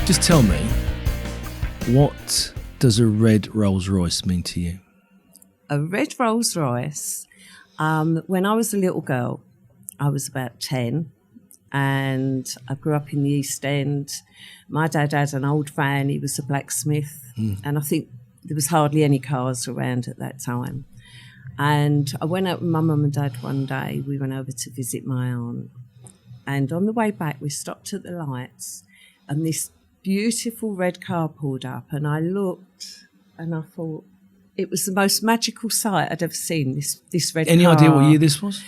Just tell me, what does a red Rolls Royce mean to you? A red Rolls Royce. When I was a little girl, I was about 10, and I grew up in the East End. My dad had an old van. He was a blacksmith, and I think there was hardly any cars around at that time. And I went out with my mum and dad one day. We went over to visit my aunt. And on the way back, we stopped at the lights, and this beautiful red car pulled up. And I looked, and I thought it was the most magical sight I'd ever seen, this red car. Any idea what year this was?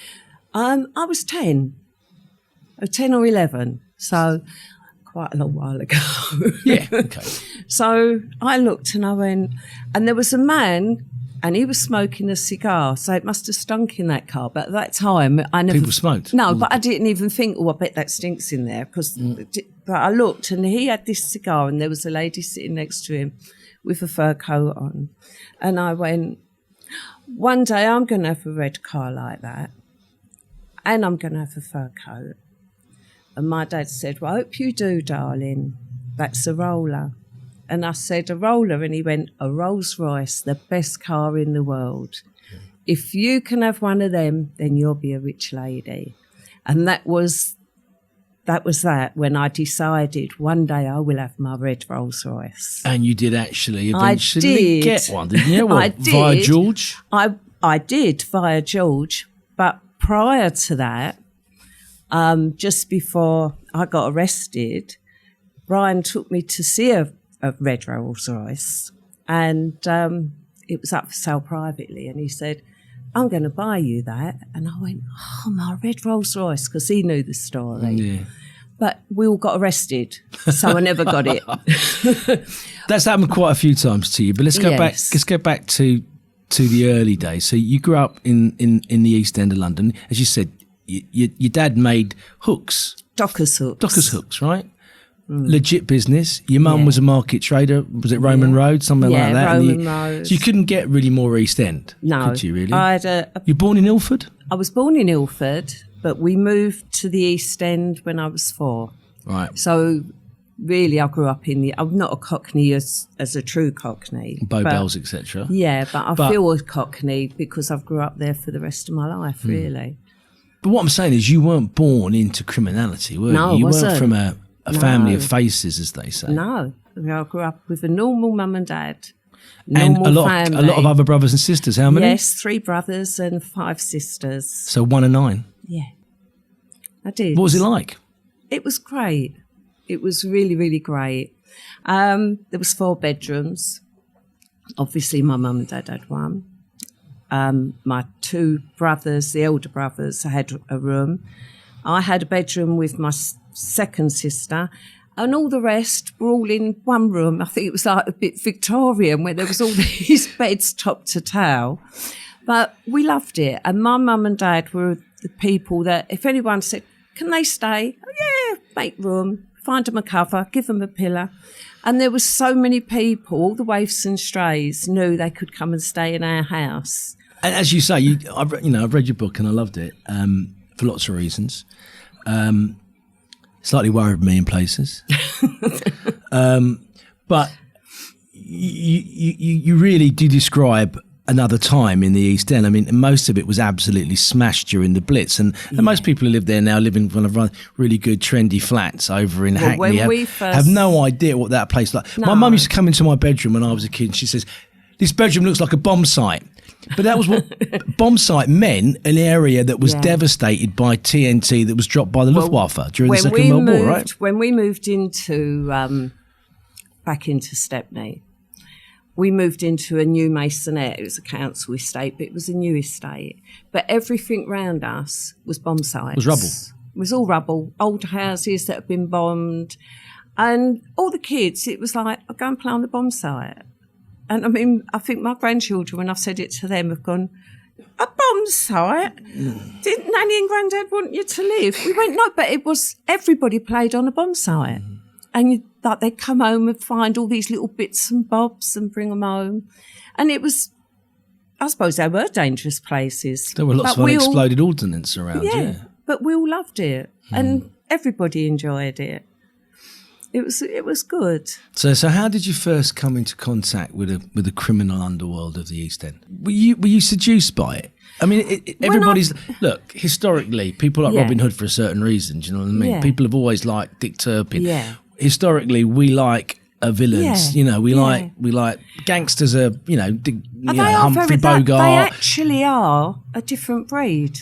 I was 10. 10 or 11. So quite a long while ago. Yeah, okay. So I looked and I went, and there was a man, and he was smoking a cigar, so it must have stunk in that car. But at that time, I never... People smoked? No, but I didn't even think, I bet that stinks in there. But I looked, and he had this cigar, and there was a lady sitting next to him with a fur coat on. And I went, one day I'm going to have a red car like that, and I'm going to have a fur coat. And my dad said, well, I hope you do, darling. That's a roller. And I said, a roller? And he went, a Rolls Royce, the best car in the world. Yeah. If you can have one of them, then you'll be a rich lady. And that was that when I decided one day I will have my red Rolls Royce. And you did actually eventually get one, didn't you? Well, I did. Via George? I did, via George. But prior to that, just before I got arrested, Brian took me to see a red Rolls Royce, and it was up for sale privately, and he said, I'm going to buy you that. And I went, oh, my red Rolls Royce, because he knew the story. Yeah. But we all got arrested, so I never got it. That's happened quite a few times to you, but let's go back. Let's go back to the early days. So you grew up in the East End of London. As you said, your dad made hooks. Dockers hooks, right? Legit business. Your mum was a market trader. Was it Roman Road, something like that? Roman Road. So you couldn't get really more East End, could you really? You're born in Ilford? I was born in Ilford, but we moved to the East End when I was 4. Right. So really, I grew up I'm not a Cockney as a true Cockney. Bow Bells, etc. Yeah, but I feel a Cockney because I've grew up there for the rest of my life, really. But what I'm saying is you weren't born into criminality, were you? You weren't from a family of faces, as they say. No. I grew up with a normal mum and dad. And a lot of other brothers and sisters. How many? Yes, 3 brothers and 5 sisters. So 1 and 9? Yeah, I did. What was it like? It was great. It was really, really great. There was 4 bedrooms. Obviously, my mum and dad had one. My 2 brothers, the elder brothers, had a room. I had a bedroom with my second sister, and all the rest were all in one room. I think it was like a bit Victorian, where there was all these beds top to tail. But we loved it. And my mum and dad were the people that if anyone said, can they stay? Oh, yeah, make room, find them a cover, give them a pillow. And there were so many people, all the waifs and strays knew they could come and stay in our house. And as you say, I've read your book and I loved it for lots of reasons. Slightly worried me in places. But you really do describe another time in the East End. I mean, most of it was absolutely smashed during the Blitz. And most people who live there now live in one of really good, trendy flats over in Hackney. Have no idea what that place like. No. My mum used to come into my bedroom when I was a kid and she says, this bedroom looks like a bomb site. But that was what bomb site meant, an area that was devastated by TNT that was dropped by the Luftwaffe during the Second World War, right? When we moved back into Stepney, we moved into a new masonette. It was a council estate, but it was a new estate. But everything round us was bomb sites. It was rubble. It was all rubble, old houses that had been bombed. And all the kids, it was like, I'll go and play on the bomb site. And I mean, I think my grandchildren, when I've said it to them, have gone, a bomb site? Didn't Nanny and Grandad want you to live? We went, no, but it was, everybody played on a bomb site. And they'd come home and find all these little bits and bobs and bring them home. And it was, I suppose they were dangerous places. There were lots of unexploded ordnance around, but we all loved it. And everybody enjoyed it. It was good. So how did you first come into contact with the criminal underworld of the East End? Were you seduced by it? I mean, look, historically, people like Robin Hood for a certain reason. Do you know what I mean? Yeah. People have always liked Dick Turpin. Yeah. Historically, we like villains. Yeah. You know, we like gangsters. Are Humphrey Bogart. They actually are a different breed,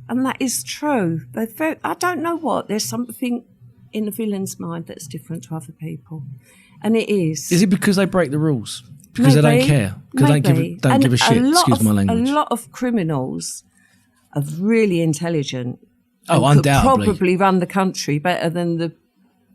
and that is true. I don't know what. There's something in the villain's mind that's different to other people, and it is. Is it because they break the rules? Because they don't care? Because they don't give a shit? Excuse my language. A lot of criminals are really intelligent. Oh, and undoubtedly. Could probably run the country better than the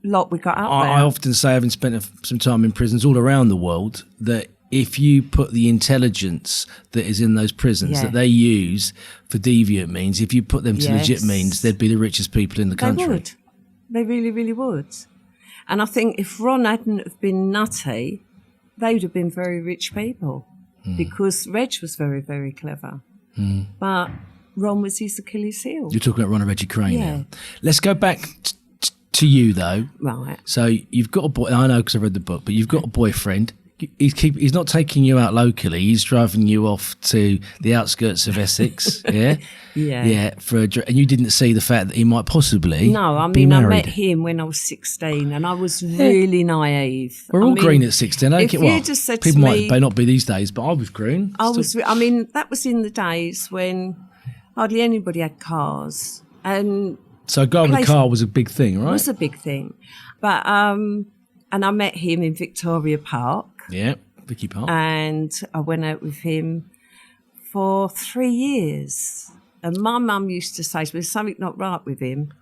lot we got out there. I often say, having spent some time in prisons all around the world, that if you put the intelligence that is in those prisons that they use for deviant means, if you put them to legit means, they'd be the richest people in the country. They would. They really, really would. And I think if Ron hadn't have been nutty, they would have been very rich people because Reg was very, very clever. But Ron was his Achilles heel. You're talking about Ron and Reggie Crane now. Let's go back to you, though. Right. So you've got a boy. I know because I read the book, but you've got a boyfriend. He's not taking you out locally. He's driving you off to the outskirts of Essex. Yeah. For a and you didn't see the fact that he might possibly. No, I mean, I met him when I was 16, and I was really naive. We're all green at 16. If you just said people to me, might not be these days, but I was green. I mean, that was in the days when hardly anybody had cars, and so going with a car was a big thing, right? It was a big thing, but and I met him in Victoria Park. Yeah, Vicky Park. And I went out with him for 3 years. And my mum used to say, there's something not right with him.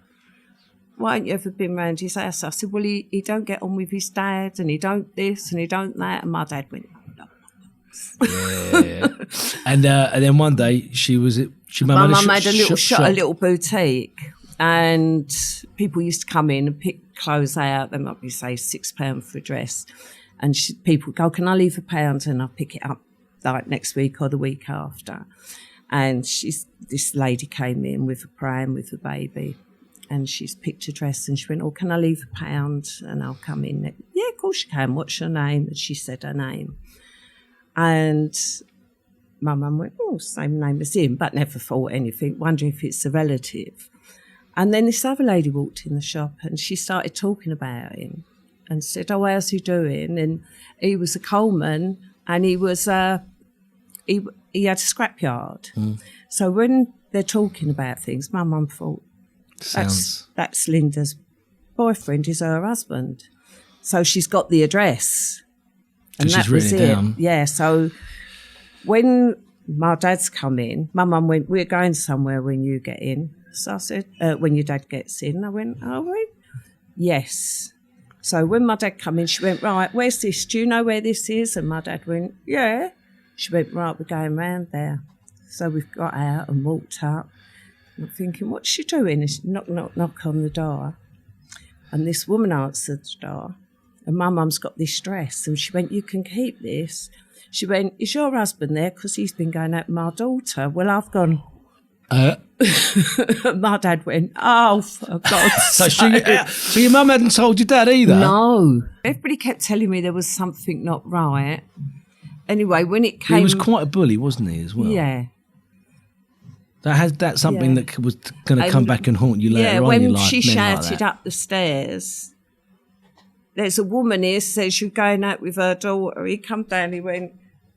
Why ain't you ever been round his house? I said, well, he don't get on with his dad, and he don't this, and he don't that. And my dad went, no. Yeah. And then one day my mum made a little shop, a little boutique. And people used to come in and pick clothes out. They might be, say, £6 for a dress. And people go, can I leave £1? And I'll pick it up like next week or the week after. And this lady came in with a pram with a baby. And she's picked a dress and she went, oh, can I leave £1? And I'll come in. Yeah, of course you can. What's your name? And she said her name. And my mum went, oh, same name as him, but never thought anything, wondering if it's a relative. And then this other lady walked in the shop and she started talking about him. And said, oh, how's he doing? And he was a coalman, and he was he had a scrapyard. So when they're talking about things, my mum thought, that's Linda's boyfriend, is her husband. So she's got the address. And that was it. Down. Yeah, so when my dad's come in, my mum went, we're going somewhere when you get in. So I said, when your dad gets in. I went, oh, right? Yes. So when my dad come in, she went, right, where's this? Do you know where this is? And my dad went, yeah. She went, right, we're going round there. So we've got out and walked up. And I'm thinking, what's she doing? And she knock, knock, knock on the door. And this woman answered the door. And my mum's got this dress. And she went, you can keep this. She went, is your husband there? Because he's been going out with my daughter. Well, I've gone... My dad went, oh, for God's sake. So your mum hadn't told your dad either? No. Everybody kept telling me there was something not right. Anyway, when it came... He was quite a bully, wasn't he, as well? Yeah. That's something that was going to come back and haunt you later on in your life. Yeah, when she shouted up the stairs, there's a woman here, says you're going out with her daughter. He come down, he went,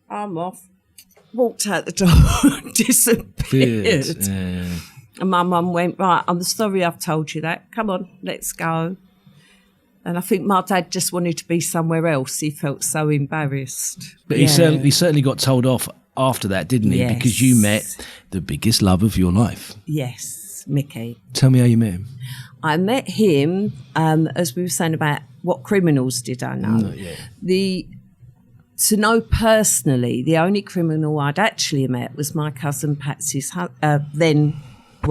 I'm off. Walked out the door, disappeared. Yeah. And my mum went, right, I'm sorry I've told you that. Come on, let's go. And I think my dad just wanted to be somewhere else. He felt so embarrassed. But he certainly got told off after that, didn't he? Yes. Because you met the biggest love of your life. Yes, Mickey. Tell me how you met him. I met him, as we were saying about what criminals did I know. To know personally, the only criminal I'd actually met was my cousin Patsy's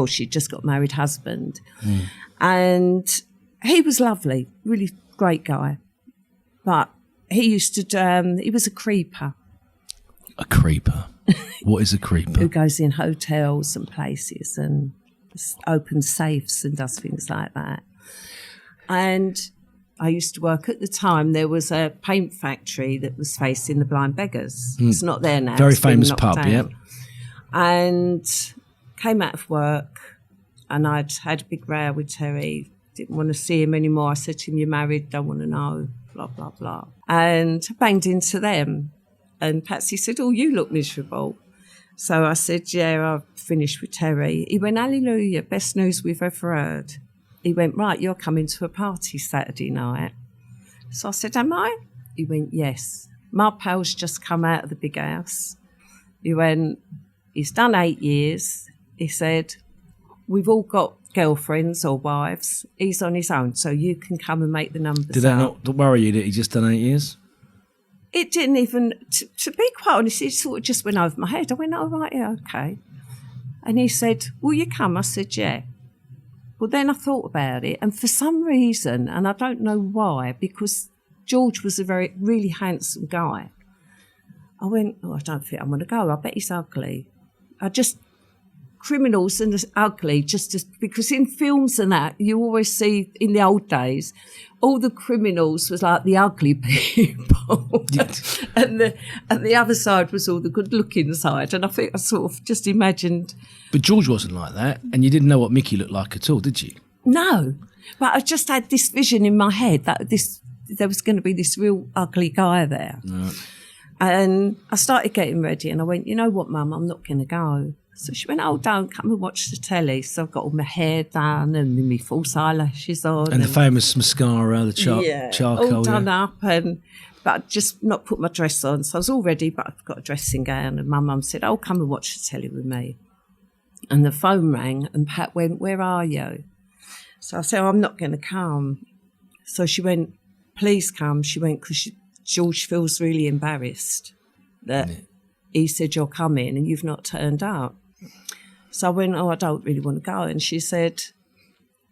she'd just got married husband. And he was lovely, really great guy. But he used to, he was a creeper. A creeper? What is a creeper? Who goes in hotels and places and opens safes and does things like that. And I used to work at the time. There was a paint factory that was facing the Blind Beggars. It's not there now. Very famous pub, yeah. And came out of work, and I'd had a big row with Terry. Didn't want to see him anymore. I said to him, "You're married, don't want to know, blah, blah, blah." And banged into them. And Patsy said, "Oh, you look miserable." So I said, "Yeah, I've finished with Terry." He went, "Hallelujah, best news we've ever heard." He went, "Right, you're coming to a party Saturday night." So I said, "Am I?" He went, "Yes. My pal's just come out of the big house." He went, "He's done 8 years." He said, "We've all got girlfriends or wives. He's on his own, so you can come and make the numbers Did that not worry you that he just done 8 years? It didn't even, to be quite honest, it sort of just went over my head. I went, "Oh, right, yeah, okay." And he said, "Will you come?" I said, "Yeah." Well, then I thought about it, and for some reason, and I don't know why, because George was a really handsome guy, I went, "Oh, I don't think I'm going to go. I bet he's ugly." Criminals and ugly, because in films and that, you always see, in the old days, all the criminals was like the ugly people. and the other side was all the good-looking side. And I think I sort of just imagined... But George wasn't like that, and you didn't know what Mickey looked like at all, did you? No, but I just had this vision in my head that there was going to be this real ugly guy there. Right. And I started getting ready, and I went, "You know what, Mum, I'm not going to go." So she went, "Oh, don't come and watch the telly." So I've got all my hair done and my false eyelashes on. And the famous mascara, the charcoal. All done up, but I'd just not put my dress on. So I was all ready, but I've got a dressing gown. And my mum said, "Oh, come and watch the telly with me." And the phone rang, and Pat went, "Where are you?" So I said, "Oh, I'm not going to come." So she went, "Please come." She went, because George feels really embarrassed that he said you're coming and you've not turned up. So I went, "Oh, I don't really want to go." And she said,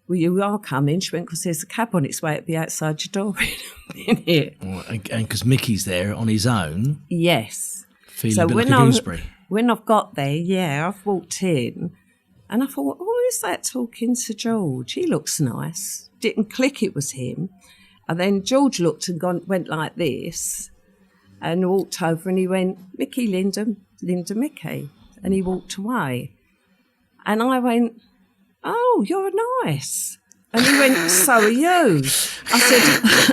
"Well, you are coming." She went, "Because there's a cab on its way to be outside your door in a minute." And because Mickey's there on his own. Yes. Feeling a bit like a gooseberry. When I've got there, I've walked in and I thought, "Oh, who's that talking to George? He looks nice." Didn't click it was him. And then George looked and went like this and walked over and he went, "Mickey, Linda, Mickey." And he walked away. And I went, "Oh, you're nice." And he went, "So are you." I said,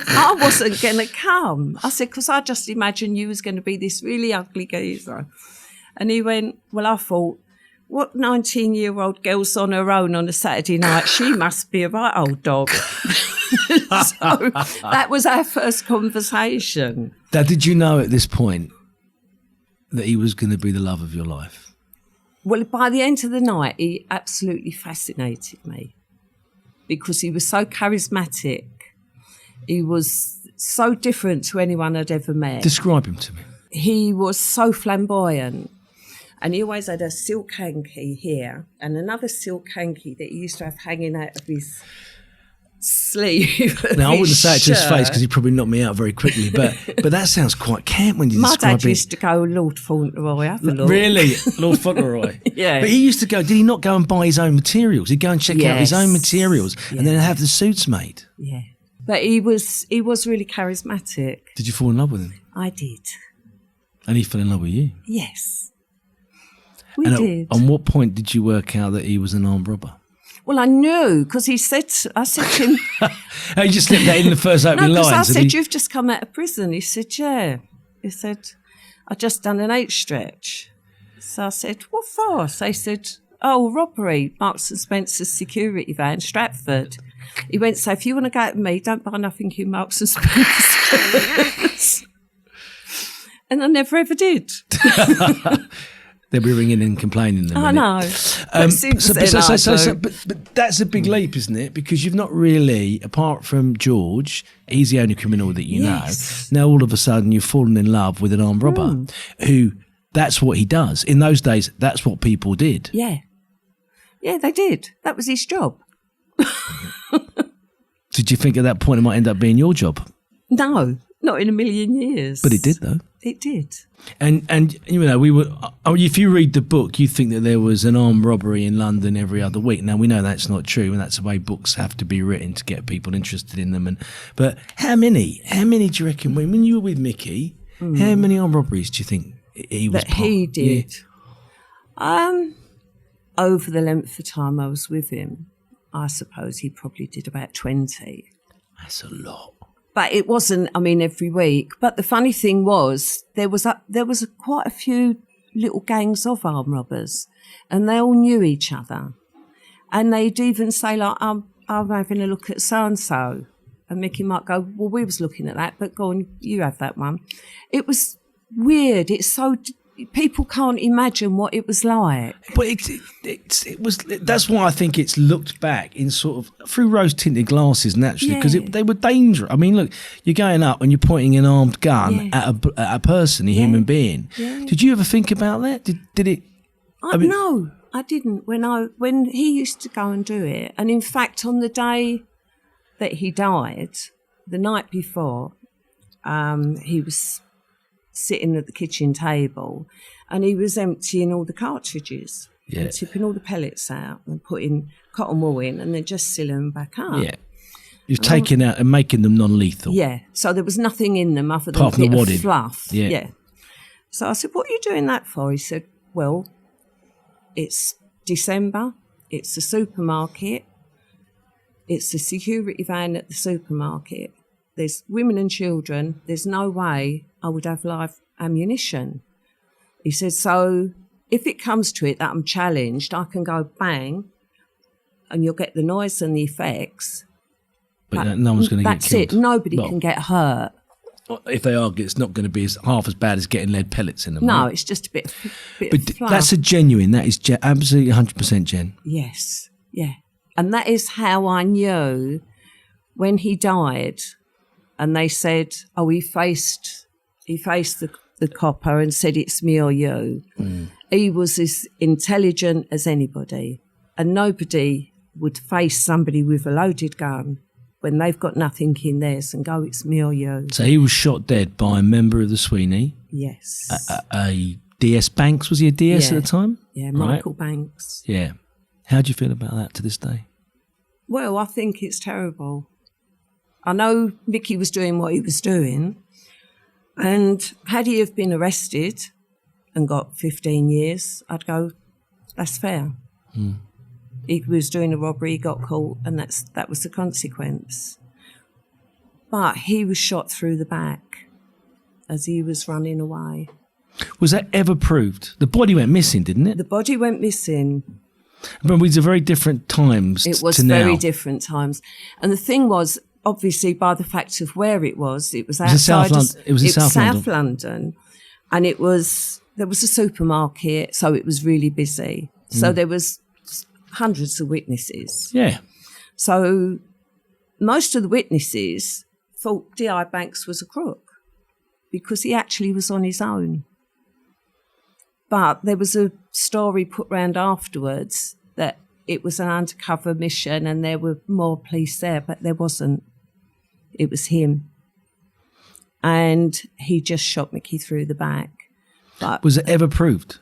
"I wasn't going to come." I said, "Because I just imagined you was going to be this really ugly geezer." And he went, "Well, I thought, what 19-year-old girl's on her own on a Saturday night? She must be a right old dog." So that was our first conversation. Now, did you know at this point that he was going to be the love of your life? Well, by the end of the night, he absolutely fascinated me because he was so charismatic. He was so different to anyone I'd ever met. Describe him to me. He was so flamboyant. And he always had a silk hanky here and another silk hanky that he used to have hanging out of his sleeve. Now, I wouldn't say it to his face because he'd probably knock me out very quickly, but that sounds quite camp when you describe it. My dad used to go, "Lord Fauntleroy, have a look." Really? Lord Fauntleroy? Yeah. But he used to go, did he not go and buy his own materials? He'd go and check out his own materials and then have the suits made. Yeah. But he was really charismatic. Did you fall in love with him? I did. And he fell in love with you? Yes. We did. On what point did you work out that he was an armed robber? Well, I knew because I said to him... You just slipped that in the first opening lines. No, because I said, "You've just come out of prison." He said, "Yeah." He said, "I just done an 8 stretch." So I said, "What for?" So he said, "Oh, robbery, Marks and Spencer's security van, Stratford." He went, "So if you want to go to me, don't buy nothing in Marks and Spencer's." And I never ever did. They'll be ringing and complaining. I know. But that's a big leap, isn't it? Because you've not really, apart from George, he's the only criminal that you know. Now all of a sudden you've fallen in love with an armed robber who, that's what he does. In those days, that's what people did. Yeah. Yeah, they did. That was his job. Did you think at that point it might end up being your job? No, not in a million years. But it did, though. it did. And you know, if you read the book, you think that there was an armed robbery in London every other week. Now, we know that's not true, and that's the way books have to be written to get people interested in them. But how many do you reckon, when you were with Mickey, how many armed robberies do you think he was part? He did? Yeah. Over the length of time I was with him, I suppose he probably did about 20. That's a lot. But it wasn't, every week. But the funny thing was, there was quite a few little gangs of armed robbers, and they all knew each other. And they'd even say, like, I'm having a look at so-and-so. And Mickey might go, well, we was looking at that, but go on, you have that one. It was weird. It's so... People can't imagine what it was like. But it was. That's why I think it's looked back in sort of through rose-tinted glasses naturally, because they were dangerous. I mean, look, you're going up and you're pointing an armed gun at a person, a human being. Yeah. Did you ever think about that? Did it? No, I didn't. When he used to go and do it, and in fact, on the day that he died, the night before, he was sitting at the kitchen table, and he was emptying all the cartridges and tipping all the pellets out and putting cotton wool in, and then just sealing them back up. Yeah, you're taking out and making them non-lethal. Yeah, so there was nothing in them other than a bit of fluff. Yeah. So I said, "What are you doing that for?" He said, "Well, it's December. It's the supermarket. It's the security van at the supermarket. There's women and children. There's no way I would have live ammunition." He said, "So if it comes to it that I'm challenged, I can go bang and you'll get the noise and the effects. But no one's going to get killed. That's it. Nobody can get hurt. If they are, it's not going to be half as bad as getting lead pellets in them. No, right? It's just a bit but of fluff. That's that is absolutely 100% Jen. Yes, yeah. And that is how I knew when he died. And they said, "Oh, he faced the copper and said, 'It's me or you.'" He was as intelligent as anybody, and nobody would face somebody with a loaded gun when they've got nothing in theirs and go, "It's me or you." So he was shot dead by a member of the Sweeney. Yes. A DS Banks, was he a DS at the time? Yeah, Michael Banks. Yeah. How do you feel about that to this day? Well, I think it's terrible. I know Mickey was doing what he was doing, and had he have been arrested and got 15 years, I'd go, that's fair. He was doing a robbery, he got caught, and that was the consequence. But he was shot through the back as he was running away. Was that ever proved? The body went missing, didn't it? The body went missing. But these are very different times. It was very different times. And the thing was, obviously, by the fact of where it was outside. It was in South London, and there was a supermarket, so it was really busy. So there was hundreds of witnesses. Yeah. So most of the witnesses thought D.I. Banks was a crook because he actually was on his own. But there was a story put round afterwards that it was an undercover mission and there were more police there, but there wasn't. It was him. And he just shot Mickey through the back. But was it ever proved?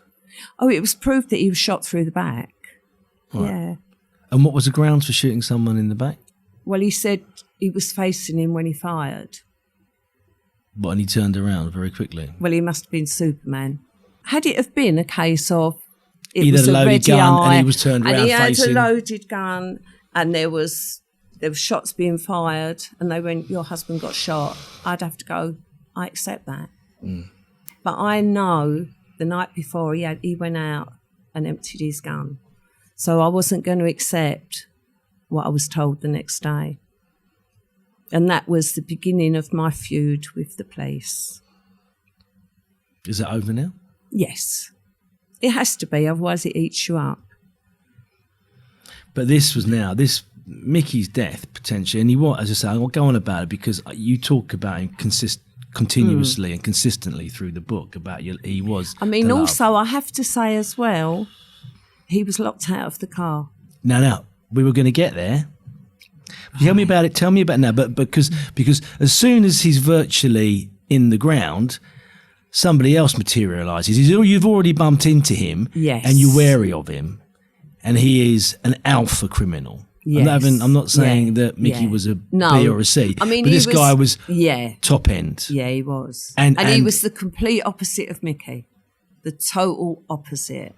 Oh, it was proved that he was shot through the back. Right. Yeah. And what was the grounds for shooting someone in the back? Well, he said he was facing him when he fired. But and he turned around very quickly. Well, he must have been Superman. Had it have been a case of he was a loaded gun and he was turned around and he facing, had a loaded gun and there were shots being fired and they went, your husband got shot, I'd have to go, I accept that. But I know the night before he went out and emptied his gun. So I wasn't going to accept what I was told the next day. And that was the beginning of my feud with the police. Is it over now? Yes. It has to be, otherwise it eats you up. But this Mickey's death, potentially, and as I say, I'll go on about it because you talk about him continuously and consistently through the book about he was. I mean, also, I have to say as well, he was locked out of the car. No, we were going to get there. Tell me about it. But because as soon as he's virtually in the ground, somebody else materialises. You've already bumped into him, yes, and you're wary of him, and he is an alpha criminal. Yes. I'm not saying that Mickey was a B or a C. I mean, but this guy was yeah, top end. Yeah, he was. And he was the complete opposite of Mickey. The total opposite.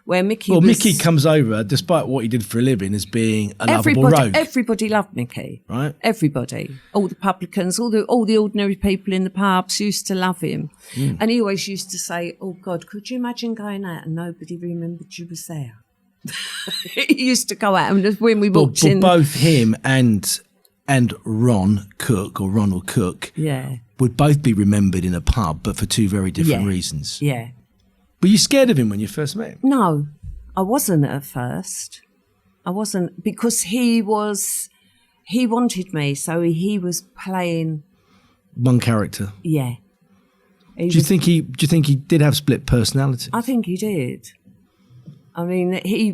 Where Mickey comes over, despite what he did for a living, as being a lovable rogue. Everybody loved Mickey. Right. Everybody. All the publicans, all the ordinary people in the pubs used to love him. Mm. And he always used to say, oh, God, could you imagine going out and nobody remembered you was there? He used to go out and when we walked in. Both him and Ronald Cook would both be remembered in a pub, but for two very different reasons. Yeah. Were you scared of him when you first met him? No, I wasn't at first. I wasn't, because he wanted me, so he was playing one character. Yeah. Do you think he did have split personalities? I think he did. I mean, he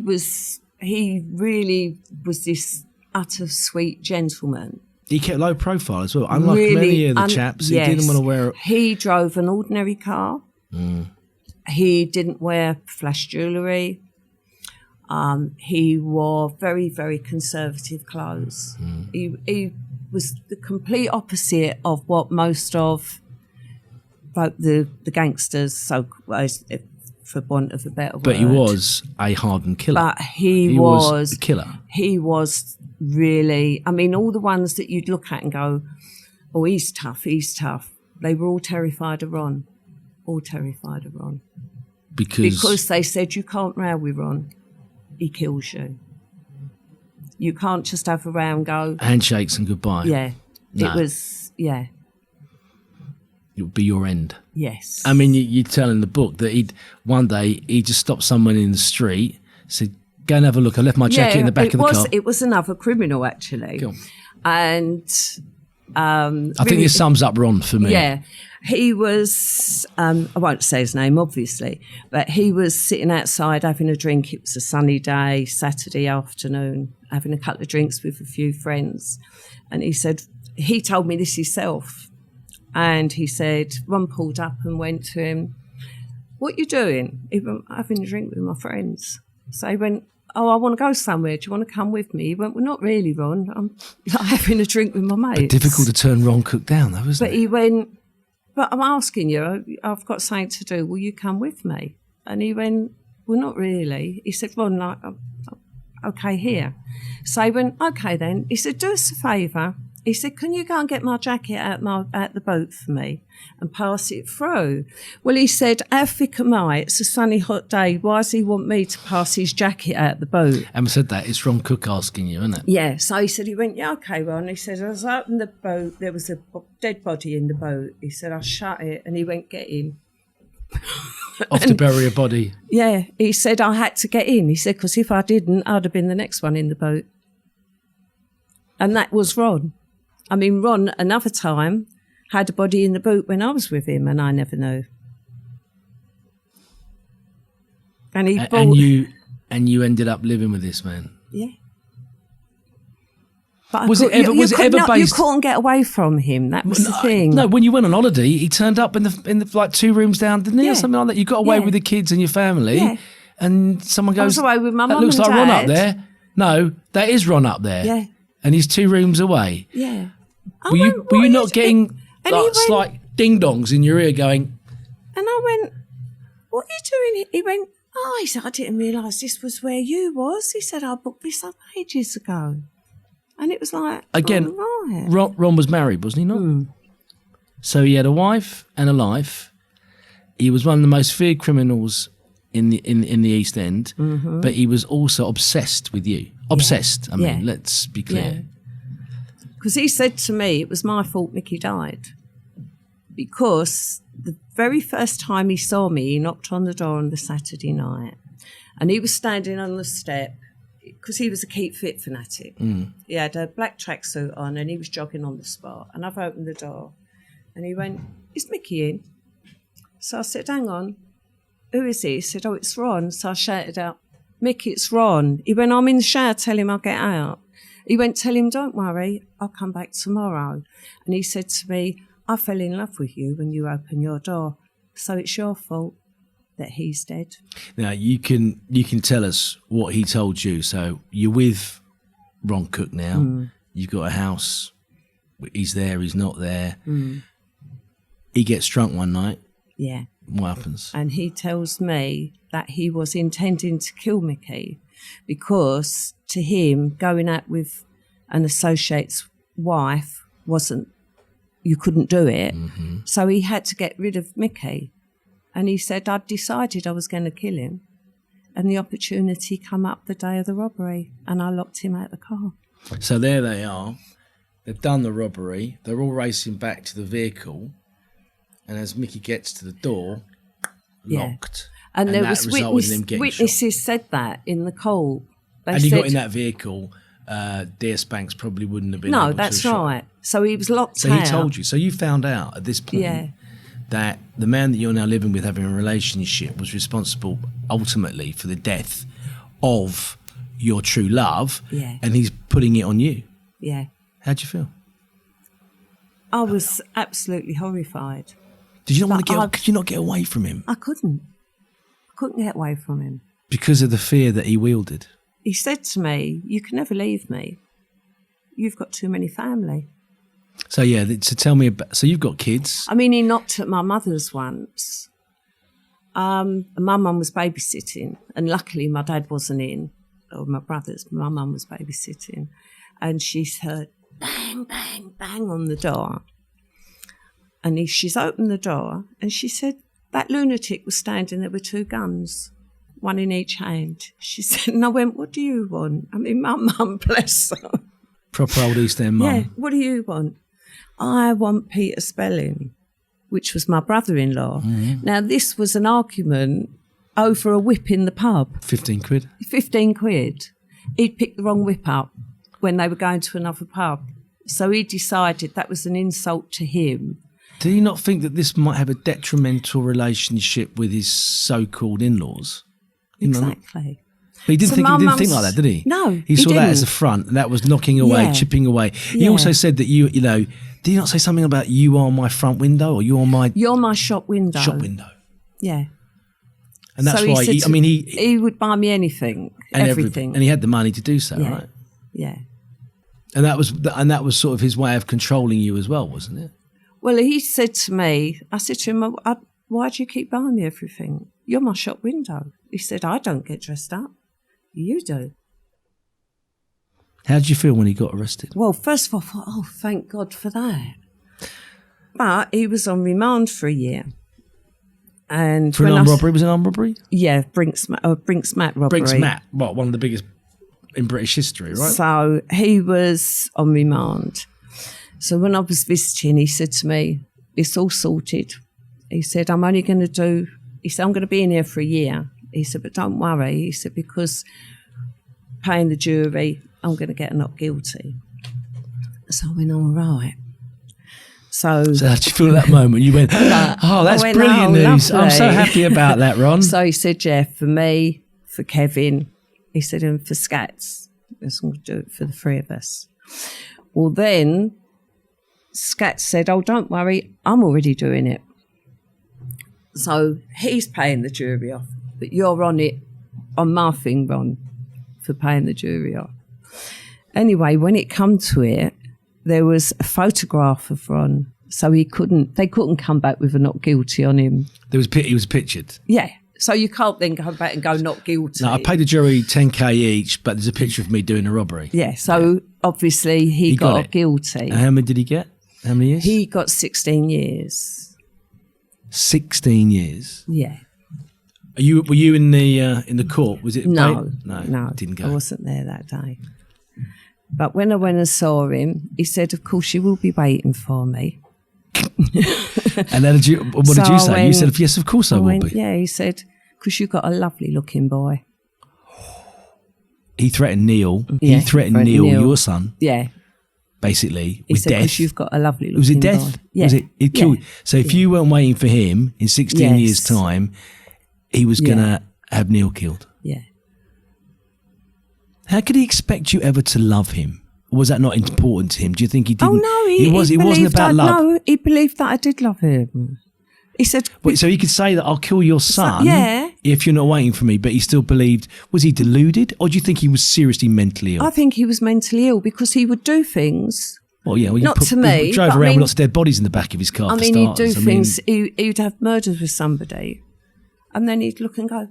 really was this utter sweet gentleman. He kept low profile as well. Unlike many of the chaps, he didn't want to wear. He drove an ordinary car. Mm. He didn't wear flash jewellery. He wore very, very conservative clothes. Mm. He was the complete opposite of what most of the gangsters, so for want of a better word. But he was a hardened killer. But he was a killer. He was really, I mean, all the ones that you'd look at and go, oh, he's tough. They were all terrified of Ron. Because they said, you can't row with Ron. He kills you. You can't just have a row and go. Handshakes and goodbye. Yeah. No. It was, yeah. It would be your end. Yes. I mean, you tell in the book that one day he just stopped someone in the street, said, go and have a look. I left my jacket in the back of the car. It was another criminal, actually. Cool. And I think this sums up Ron for me. Yeah. He was, I won't say his name, obviously, but he was sitting outside having a drink. It was a sunny day, Saturday afternoon, having a couple of drinks with a few friends. And he told me this himself. And he said, Ron pulled up and went to him, what you doing? He went, having a drink with my friends. So he went, oh, I want to go somewhere. Do you want to come with me? He went, well, not really, Ron. I'm having a drink with my mates. But difficult to turn Ron Cook down, though, isn't it? But he went, but I'm asking you, I've got something to do. Will you come with me? And he went, well, not really. He said, Ron, okay, here. So he went, okay then. He said, do us a favour. He said, can you go and get my jacket out the boat for me and pass it through? Well, he said, how thick am I? It's a sunny, hot day. Why does he want me to pass his jacket out the boat? Emma said that. It's Ron Cook asking you, isn't it? Yeah. So he went, yeah, okay, Ron. He said, I was out in the boat. There was a dead body in the boat. He said, I shut it. And he went, get in. Off to bury a body. Yeah. He said, I had to get in. He said, because if I didn't, I'd have been the next one in the boat. And that was Ron. I mean, Ron, another time, had a body in the boat when I was with him, and I never knew. And you ended up living with this man. Yeah. But was it ever based? You couldn't get away from him. That was the thing. No, when you went on holiday, he turned up in the like 2 rooms down, didn't he, or something like that? You got away with the kids and your family, and someone goes, "I was away with my mum and dad. That looks like Ron up there." No, that is Ron up there. Yeah. And he's 2 rooms away. Yeah. Were you not getting slight ding-dongs in your ear going... And I went, what are you doing? He went, oh, he said, I didn't realise this was where you was. He said, I booked this up ages ago. And it was like, again, right. Ron was married, wasn't he not? Mm. So he had a wife and a life. He was one of the most feared criminals in the East End, but he was also obsessed with you. Obsessed, I mean, let's be clear. Because he said to me, it was my fault Mickey died. Because the very first time he saw me, he knocked on the door on the Saturday night. And he was standing on the step, because he was a keep fit fanatic. Mm. He had a black tracksuit on and he was jogging on the spot. And I've opened the door. And he went, is Mickey in? So I said, hang on. Who is he? He said, oh, it's Ron. So I shouted out, Mickey, it's Ron. He went, I'm in the shower, tell him I'll get out. He went, tell him, don't worry, I'll come back tomorrow. And he said to me, I fell in love with you when you opened your door. So it's your fault that he's dead. Now, you can tell us what he told you. So you're with Ron Cook now. You've got a house. He's there, he's not there. He gets drunk one night. Yeah. What happens? And he tells me that he was intending to kill Mickey because to him, going out with an associate's wife you couldn't do it. So he had to get rid of Mickey. And he said, I'd decided I was going to kill him. And the opportunity come up the day of the robbery and I locked him out of the car. So there they are. They've done the robbery. They're all racing back to the vehicle. And as Mickey gets to the door, locked. And there that was witnesses said that in the court. Had he got in that vehicle, DS Banks probably wouldn't have been able to that's shot. right. So he was locked out. So he told you. So you found out at this point that the man that you're now living with, having a relationship, was responsible ultimately for the death of your true love. Yeah. And he's putting it on you. Yeah. How'd you feel? I was absolutely horrified. Did you not want to get? Could you not get away from him? I couldn't get away from him because of the fear that he wielded. He said to me, "You can never leave me. You've got too many family." So so tell me about. So you've got kids. I mean, he knocked at my mother's once. My mum was babysitting, and luckily my dad wasn't in, or my brothers. My mum was babysitting, and she heard bang, bang, bang on the door. And she's opened the door and she said, that lunatic was standing there with 2 guns, one in each hand. She said, and I went, what do you want? I mean, my mum, bless her. Proper old East End mum. Yeah, what do you want? I want Peter Spelling, which was my brother-in-law. Now, this was an argument over a whip in the pub. 15 quid? 15 quid. He'd picked the wrong whip up when they were going to another pub. So he decided that was an insult to him. Did he not think that this might have a detrimental relationship with his so-called in-laws? Exactly. But he didn't think like that, did he? No, he saw that as a front, and that was knocking away, chipping away. He also said that you know, did he not say something about you are my front window or you're my shop window? Shop window. Yeah. And that's why he would buy me anything, everything, and he had the money to do so, right? Yeah. And that was sort of his way of controlling you as well, wasn't it? Well, he said to me, I said to him, why do you keep buying me everything? You're my shop window. He said, I don't get dressed up. You do. How did you feel when he got arrested? Well, first of all, I thought, oh, thank God for that. But he was on remand for a year. And for an armed robbery? Was it an armed robbery? Yeah, Brinks-Mat robbery. Brinks-Mat, one of the biggest in British history, right? So he was on remand. So when I was visiting, he said to me, it's all sorted. He said, I'm going to be in here for a year. He said, but don't worry. He said, because paying the jury, I'm going to get a not guilty. So I went, all right. So how did you feel at that moment? You went, that's brilliant news. Lovely. I'm so happy about that, Ron. So he said, yeah, for me, for Kevin, he said, and for Scats, I'm going to do it for the 3 of us. Well, then Scats said, oh, don't worry, I'm already doing it. So he's paying the jury off, but you're on it, on my thing, Ron, for paying the jury off. Anyway, when it come to it, there was a photograph of Ron, so they couldn't come back with a not guilty on him. He was pictured? Yeah. So you can't then go back and go not guilty. No, I paid the jury 10k each, but there's a picture of me doing a robbery. Yeah, so obviously he got guilty. And how many did he get? How many years? He got 16 years. 16 years? Yeah. Were you in the court? Was it? No, didn't go. I wasn't there that day. But when I went and saw him, he said, "Of course, you will be waiting for me." And then what did you say? You said, "Yes, of course I will be." Yeah, he said, "Because you've got a lovely-looking boy." He threatened Neil. Yeah, he threatened Neil, your son. Yeah. Basically, he with said, death. Because you've got a lovely-looking boy. Was it death? Boy. Yeah. Was it? It killed. Yeah. So if you weren't waiting for him in 16 years' time, he was going to have Neil killed. Yeah. How could he expect you ever to love him? Or was that not important to him? Do you think he didn't? Oh, no. It wasn't about love. No, he believed that I did love him. He said... Wait, so he could say that I'll kill your son if you're not waiting for me, but he still believed... Was he deluded, or do you think he was seriously mentally ill? I think he was mentally ill because he would do things... Well, yeah, not to me. He drove around with lots of dead bodies in the back of his car. He'd do things. He'd have murders with somebody, and then he'd look and go,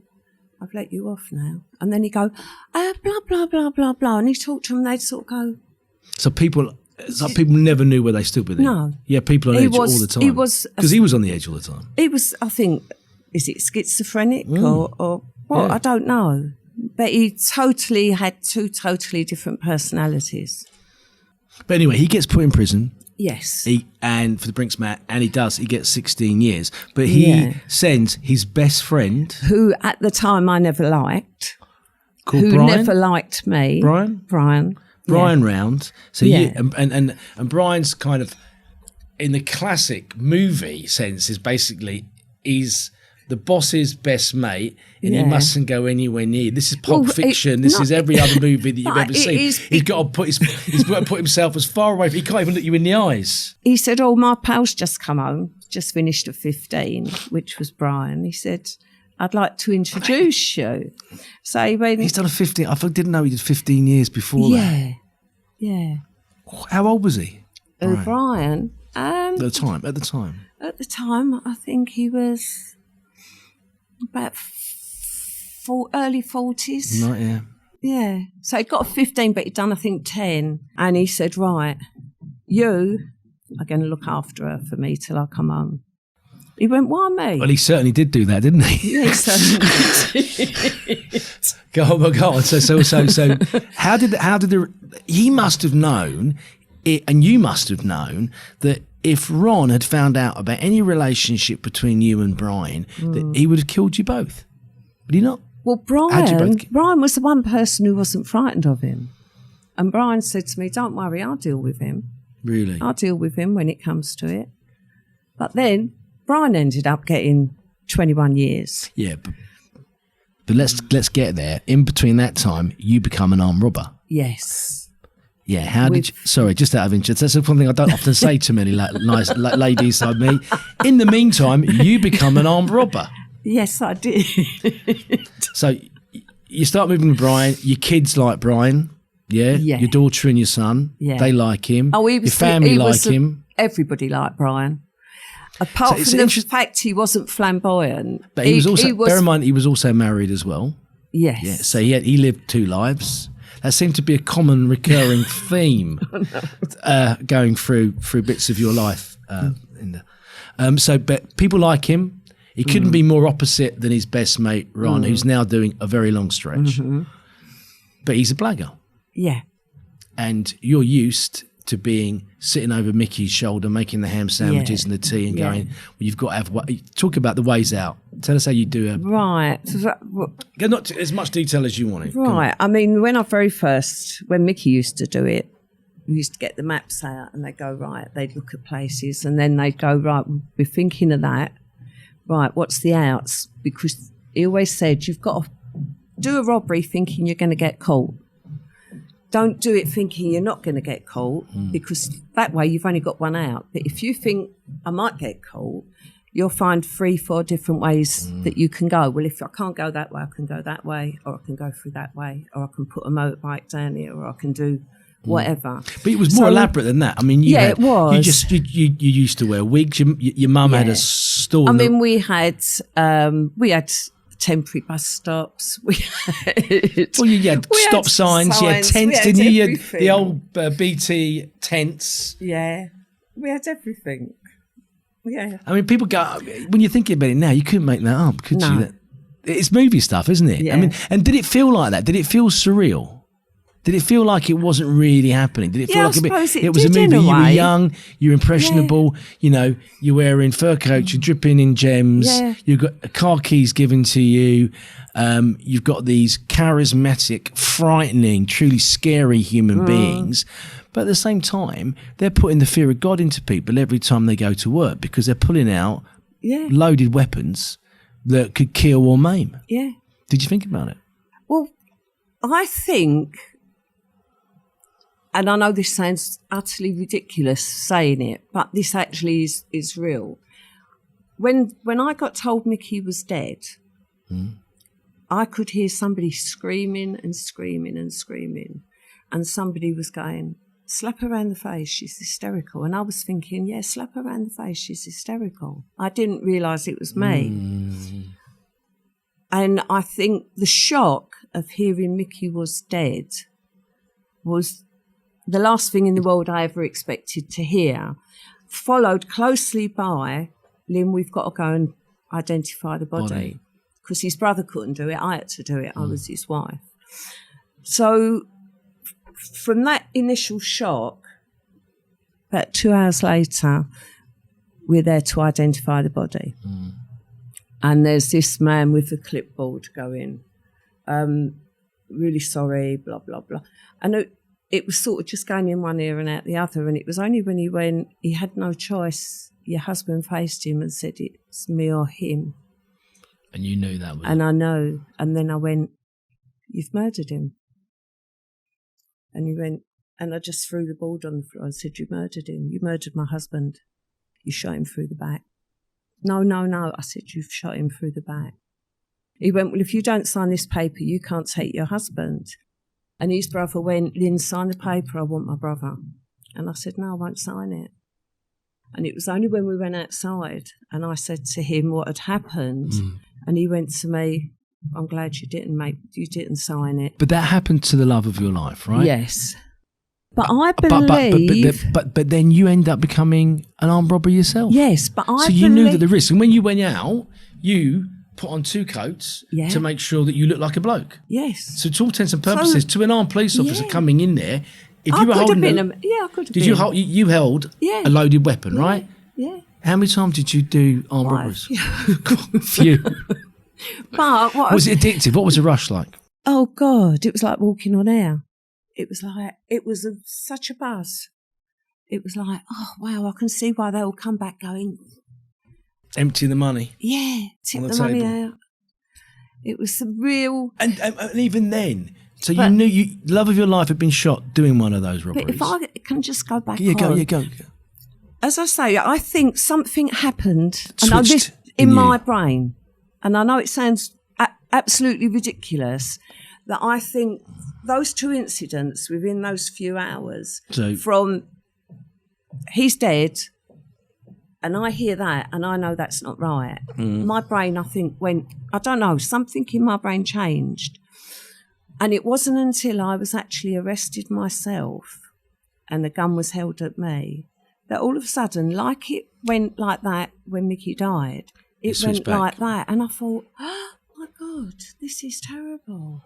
"I've let you off now," and then he'd go, "Blah blah blah blah blah," and he'd talk to them. They'd sort of go. So people never knew where they stood with him. No. Yeah, people on edge all the time. Because he was on the edge all the time. He was. I think, is it schizophrenic or what? Yeah. I don't know, but he totally had two totally different personalities. But anyway, he gets put in prison. Yes. And for the Brinks Mat, and he gets 16 years. But he sends his best friend... Who at the time I never liked. Called who Brian? Never liked me. Brian? Brian round. So and Brian's kind of, in the classic movie sense, is basically, he's the boss's best mate, and he mustn't go anywhere near. This is Pulp Fiction. This is every other movie that you've ever seen. He's got to he's got to put himself as far away. He can't even look you in the eyes. He said, "Oh, my pal's just come home, just finished at 15," which was Brian. He said, "I'd like to introduce you." So he went. He's done a 15. I didn't know he did 15 years before that. Yeah. How old was he? Brian. At the time. At the time, I think he was about early 40s. Right, yeah. Yeah. So he got a 15, but he'd done, I think, 10. And he said, "Right, you are going to look after her for me till I come home." He went, "Why me?" Well, he certainly did do that, didn't he? Yeah, he certainly did. Oh my God! So, he must have known, and you must have known that if Ron had found out about any relationship between you and Brian, that he would have killed you both. Would he not? Well, Brian was the one person who wasn't frightened of him, and Brian said to me, "Don't worry, I'll deal with him. Really, I'll deal with him when it comes to it." But then Brian ended up getting 21 years. Yeah, but let's get there. In between that time, you become an armed robber. Yes. Yeah, how did you... Sorry, just out of interest, that's one thing I don't often say to many nice ladies like me. In the meantime, you become an armed robber. Yes, I did. So you start moving with Brian, your kids like Brian, yeah? Your daughter and your son, they like him. Oh, your family like him. Everybody liked Brian. Apart from the fact he wasn't flamboyant. But he was also, bear in mind, he was also married as well. Yes. Yeah, so he lived two lives. That seemed to be a common recurring theme going through bits of your life. But people like him. He couldn't be more opposite than his best mate, Ron, who's now doing a very long stretch. Mm-hmm. But he's a blagger. Yeah. And you're used to sitting over Mickey's shoulder, making the ham sandwiches and the tea and going, well, you've got to have... Talk about the ways out. Tell us how you do it. Right. Not as much detail as you wanted. Right. I mean, when Mickey used to do it, we used to get the maps out and they'd go, right, they'd look at places and then they'd go, right, we're thinking of that. Right, what's the outs? Because he always said, you've got to do a robbery thinking you're going to get caught. Don't do it thinking you're not going to get caught because that way you've only got one out. But if you think I might get caught, you'll find 3-4 different ways that you can go. Well, if I can't go that way, I can go that way, or I can go through that way, or I can put a motorbike down here, or I can do whatever. But it was more elaborate than that. I mean, it was. You used to wear wigs. Your mum had a store. I mean, we had temporary bus stops. You had stop signs. You had tents, didn't you? You had the old BT tents. Yeah, we had everything. Yeah. I mean, people go, when you're thinking about it now, you couldn't make that up, could you? It's movie stuff, isn't it? Yeah. I mean, and did it feel like that? Did it feel surreal? Did it feel like it wasn't really happening? Did it feel like it was a movie? You were young, you're impressionable, you're wearing fur coats, you're dripping in gems, you've got car keys given to you, you've got these charismatic, frightening, truly scary human beings. But at the same time, they're putting the fear of God into people every time they go to work because they're pulling out loaded weapons that could kill or maim. Yeah. Did you think about it? Well, I think... And I know this sounds utterly ridiculous saying it, but this actually is real. when I got told Mickey was dead, I could hear somebody screaming and screaming and screaming, and somebody was going, slap her around the face, she's hysterical. And I was thinking, yeah, slap her around the face, she's hysterical. I didn't realise it was me. And I think the shock of hearing Mickey was dead was the last thing in the world I ever expected to hear, followed closely by, Lynn, we've got to go and identify the body. Because his brother couldn't do it, I had to do it, I was his wife. So from that initial shock, about 2 hours later, we're there to identify the body. And there's this man with a clipboard going, really sorry, blah, blah, blah. And it was sort of just going in one ear and out the other. And it was only when he went, he had no choice, your husband faced him and said, it's me or him. And you knew that was And I know. And then I went, you've murdered him. And he went, and I just threw the board on the floor and said, you murdered him. You murdered my husband. You shot him through the back. No. I said, you've shot him through the back. He went, well, if you don't sign this paper, you can't take your husband. And his brother went, Lynn, sign the paper, I want my brother. And I said, no, I won't sign it. And it was only when we went outside and I said to him what had happened, and he went to me, I'm glad you didn't sign it. But that happened to the love of your life, right? Yes. But I believe... But then you end up becoming an armed robber yourself. Yes, but I So you knew that the risk. And when you went out, you put on 2 coats to make sure that you look like a bloke. Yes. So to all intents and purposes, to an armed police officer coming in there, if I you were holding... I could have been. You held a loaded weapon, right? Yeah. How many times did you do armed robberies? Few. But was it addictive? What was the rush like? Oh, God, it was like walking on air. It was such a buzz. It was like, oh, wow, I can see why they all come back going. Empty the money. Yeah, tip the money out. It was the real... And even then, so you knew the love of your life had been shot doing one of those robberies. But if I can just go back go. As I say, I think something happened Switched in my brain. And I know it sounds absolutely ridiculous, that I think those 2 incidents within those few hours, from he's dead, and I hear that, and I know that's not right. My brain, I think, went, I don't know, something in my brain changed. And it wasn't until I was actually arrested myself and the gun was held at me that all of a sudden, like it went like that when Mickey died, it went like that. And I thought, oh, my God, this is terrible.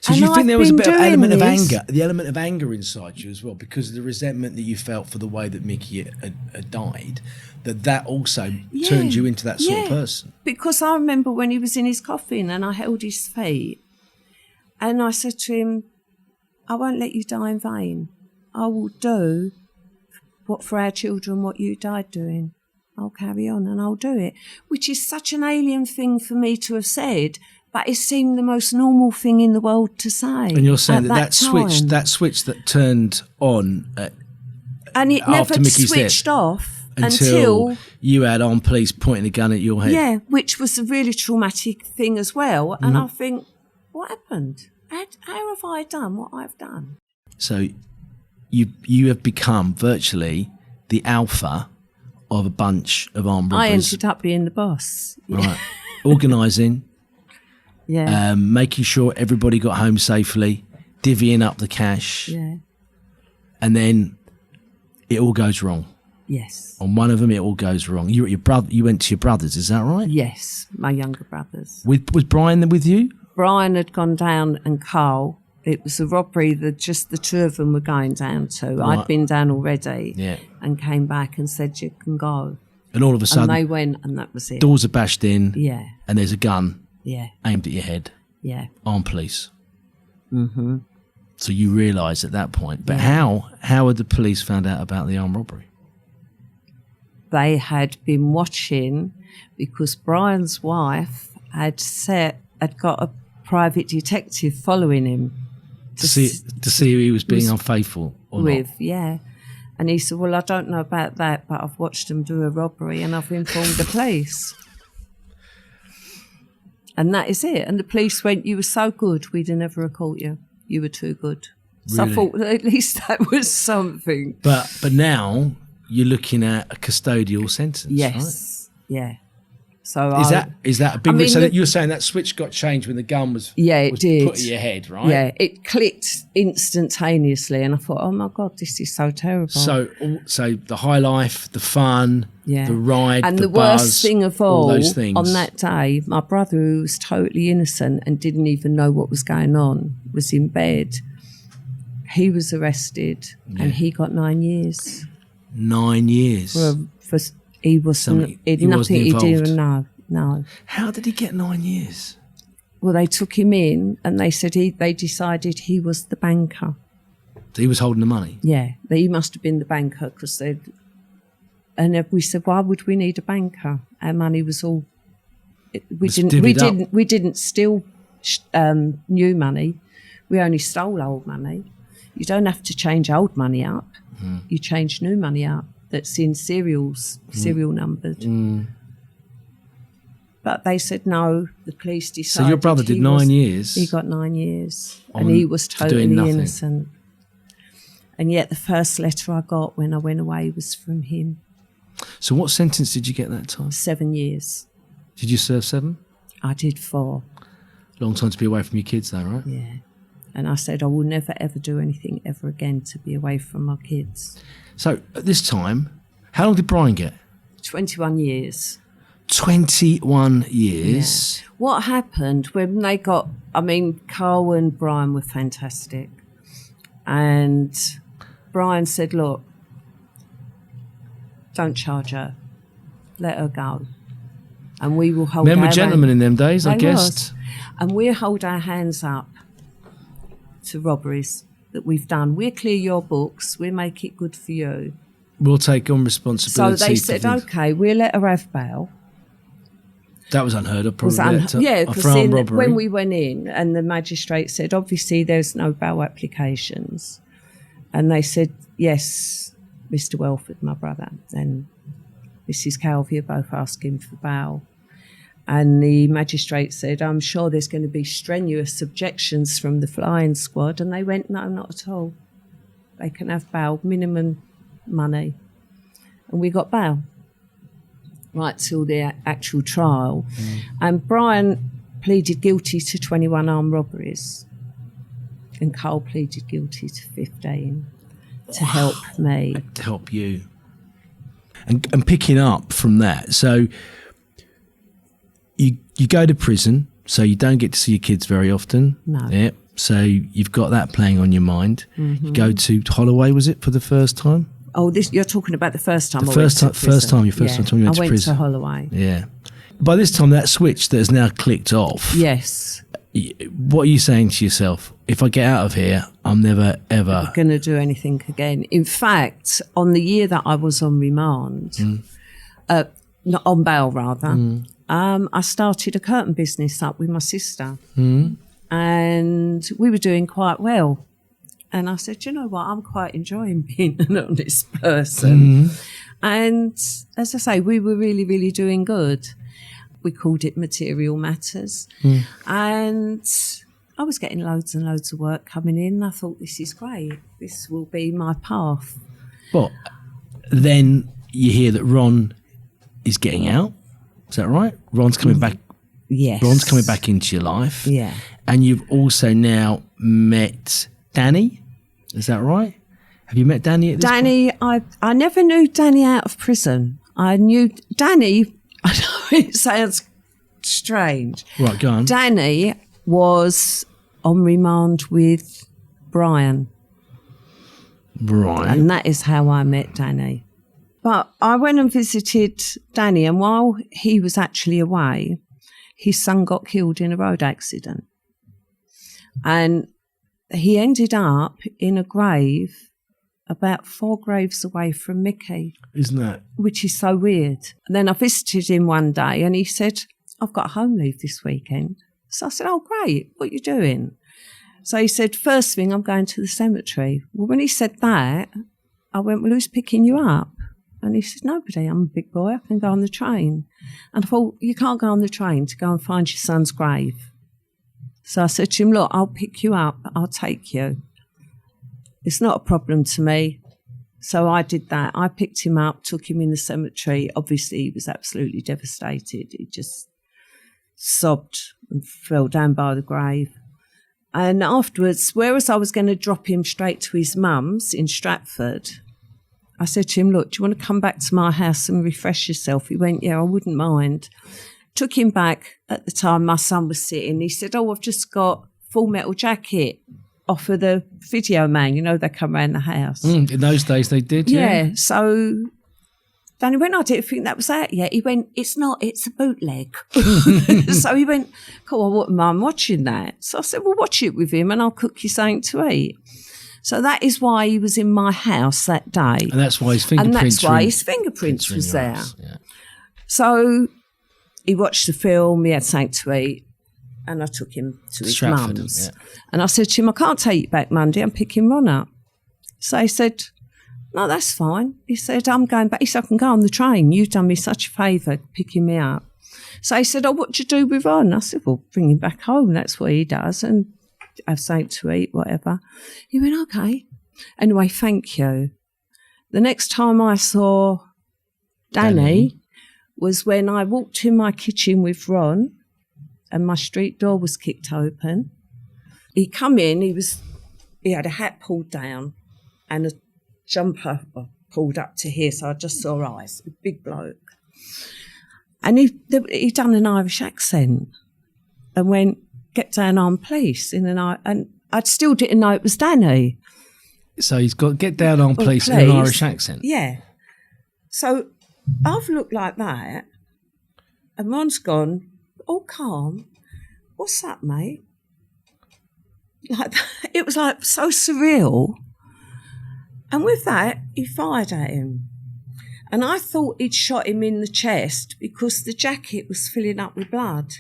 So do you think there was a bit of element of anger, the element of anger inside you as well, because of the resentment that you felt for the way that Mickey had died, that also turned you into that sort of person? Because I remember when he was in his coffin and I held his feet and I said to him, I won't let you die in vain. I will do for our children what you died doing. I'll carry on and I'll do it, which is such an alien thing for me to have said, but it seemed the most normal thing in the world to say. And you're saying that switch that turned on and it never switched off until you had armed police pointing a gun at your head. Yeah, which was a really traumatic thing as well. And I think, what happened? How have I done what I've done? So you have become virtually the alpha of a bunch of armed robbers. I ended up being the boss. Right. Organising. Yeah. Making sure everybody got home safely, divvying up the cash. Yeah. And then it all goes wrong. Yes. On one of them, it all goes wrong. You went to your brothers, is that right? Yes, my younger brothers. Was Brian there with you? Brian had gone down and Carl. It was a robbery that just the 2 of them were going down to. Right. I'd been down already and came back and said, you can go. And all of a sudden... And they went and that was it. Doors are bashed in. Yeah. And there's a gun aimed at your head. Yeah. Armed police. Mm-hmm. So you realise at that point. But how had the police found out about the armed robbery? They had been watching because Brian's wife had got a private detective following him. To see if he was being unfaithful or not. Yeah. And he said, well, I don't know about that, but I've watched them do a robbery and I've informed the police. And that is it. And the police went, you were so good, we'd have never caught you. You were too good. So Really? I thought at least that was something. But now you're looking at a custodial sentence, yes. right? Yeah. So is that a big? So you were saying that switch got changed when the gun was did put in your head, right? Yeah, it clicked instantaneously, and I thought, oh my God, this is so terrible. So the high life, the fun, the ride, and the buzz, worst thing of all those things. On that day, my brother, who was totally innocent and didn't even know what was going on, was in bed. He was arrested, and he got 9 years. 9 years. For he wasn't. Nothing. He didn't know. No. How did he get 9 years? Well, they took him in, and they said they decided he was the banker. So he was holding the money. Yeah, he must have been the banker because they'd. And we said, why would we need a banker? Our money was all. We didn't steal new money. We only stole old money. You don't have to change old money up. You change new money up that's in serial numbered. But they said no, the police decided. So your brother did 9 years? He got 9 years. And he was totally innocent. And yet the first letter I got when I went away was from him. So what sentence did you get that time? 7 years. Did you serve 7? I did 4. Long time to be away from your kids though, right? Yeah. And I said, I will never, ever do anything ever again to be away from my kids. So at this time, how long did Brian get? 21 years. 21 years. Yeah. What happened when they got, Carl and Brian were fantastic. And Brian said, look, don't charge her. Let her go. And we will hold Men were gentlemen in them days, I guess. And we'll hold our hands up to robberies that we've done. We'll clear your books. We'll make it good for you. We'll take on responsibility. So they said, okay, we'll let her have bail. That was unheard of, probably. Because when we went in and the magistrate said, obviously there's no bail applications. And they said, yes, Mr. Welford, my brother, and Mrs. Calvey are both asking for bail. And the magistrate said, I'm sure there's going to be strenuous objections from the flying squad. And they went, no, not at all. They can have bail, minimum money. And we got bail right till the actual trial. And Brian pleaded guilty to 21 armed robberies. And Carl pleaded guilty to 15 to help me. To help you. And picking up from that, so you go to prison, so you don't get to see your kids very often. No. Yeah. So you've got that playing on your mind. You go to Holloway, was it, for the first time? Oh, you're talking about the first time. The first time you went to prison. I went to Holloway. Yeah. By this time, that switch that has now clicked off. Yes. What are you saying to yourself? If I get out of here, I'm never, ever going to do anything again. In fact, on the year that I was on remand, not on bail rather, I started a curtain business up with my sister. And we were doing quite well. And I said, you know what, I'm quite enjoying being an honest person. And as I say, we were really, really doing good. We called it Material Matters. And I was getting loads and loads of work coming in. I thought, this is great. This will be my path. Well, then you hear that Ron is getting out. Is that right? Ron's coming back. Yes. Ron's coming back into your life. Yeah. And you've also now met Danny. Is that right? Have you met Danny at this point? I never knew Danny out of prison. I knew Danny, I know it sounds strange. Right, go on. Danny was on remand with Brian. Right. And that is how I met Danny. But I went and visited Danny, and while he was actually away, his son got killed in a road accident. And he ended up in a grave about 4 graves away from Mickey. Isn't that? Which is so weird. And then I visited him one day and he said, I've got a home leave this weekend. So I said, oh, great. What are you doing? So he said, first thing, I'm going to the cemetery. Well, when he said that, I went, well, who's picking you up? And he said, nobody, I'm a big boy, I can go on the train. And I thought, you can't go on the train to go and find your son's grave. So I said to him, look, I'll pick you up, I'll take you. It's not a problem to me. So I did that. I picked him up, took him in the cemetery. Obviously, he was absolutely devastated. He just sobbed and fell down by the grave. And afterwards, whereas I was going to drop him straight to his mum's in Stratford, I said to him, look, do you want to come back to my house and refresh yourself? He went, yeah, I wouldn't mind. Took him back. At the time, my son was sitting. He said, oh, I've just got Full Metal Jacket off of the Video Man. You know, they come around the house. In those days, they did, yeah. So Danny went, I didn't think that was out yet. He went, it's not, it's a bootleg. So he went, cool, I wouldn't mind watching that. So I said, well, watch it with him and I'll cook you something to eat. So that is why he was in my house that day. And that's why his fingerprints was there. Yeah. So he watched the film, he had something to eat, and I took him to his mum's. Yeah. And I said to him, I can't take you back Monday, I'm picking Ron up. So he said, no, that's fine. He said, I'm going back. He said, I can go on the train. You've done me such a favour picking me up. So he said, oh, what do you do with Ron? I said, well, bring him back home. That's what he does. And have something to eat, whatever. He went, okay. Anyway, thank you. The next time I saw Danny was when I walked in my kitchen with Ron and my street door was kicked open. He come in, he had a hat pulled down and a jumper pulled up to here, so I just saw eyes, a big bloke. And he done an Irish accent and went, get down on police and I still didn't know it was Danny. So he's got get down on police in an Irish accent. Yeah. So I've looked like that and Ron's gone, all calm. What's that, mate? Like that. It was like so surreal. And with that, he fired at him. And I thought he'd shot him in the chest because the jacket was filling up with blood.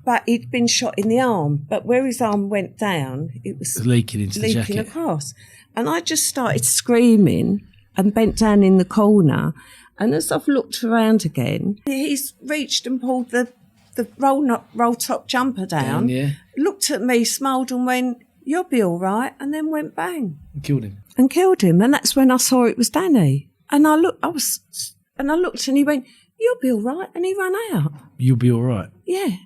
But he'd been shot in the arm. But where his arm went down, it was leaking into the jacket. Across. And I just started screaming and bent down in the corner. And as I've looked around again, he's reached and pulled the roll top jumper down, looked at me, smiled and went, you'll be all right, and then went bang. And killed him. And that's when I saw it was Danny. And I looked and he went, you'll be all right, and he ran out. You'll be all right? Yeah.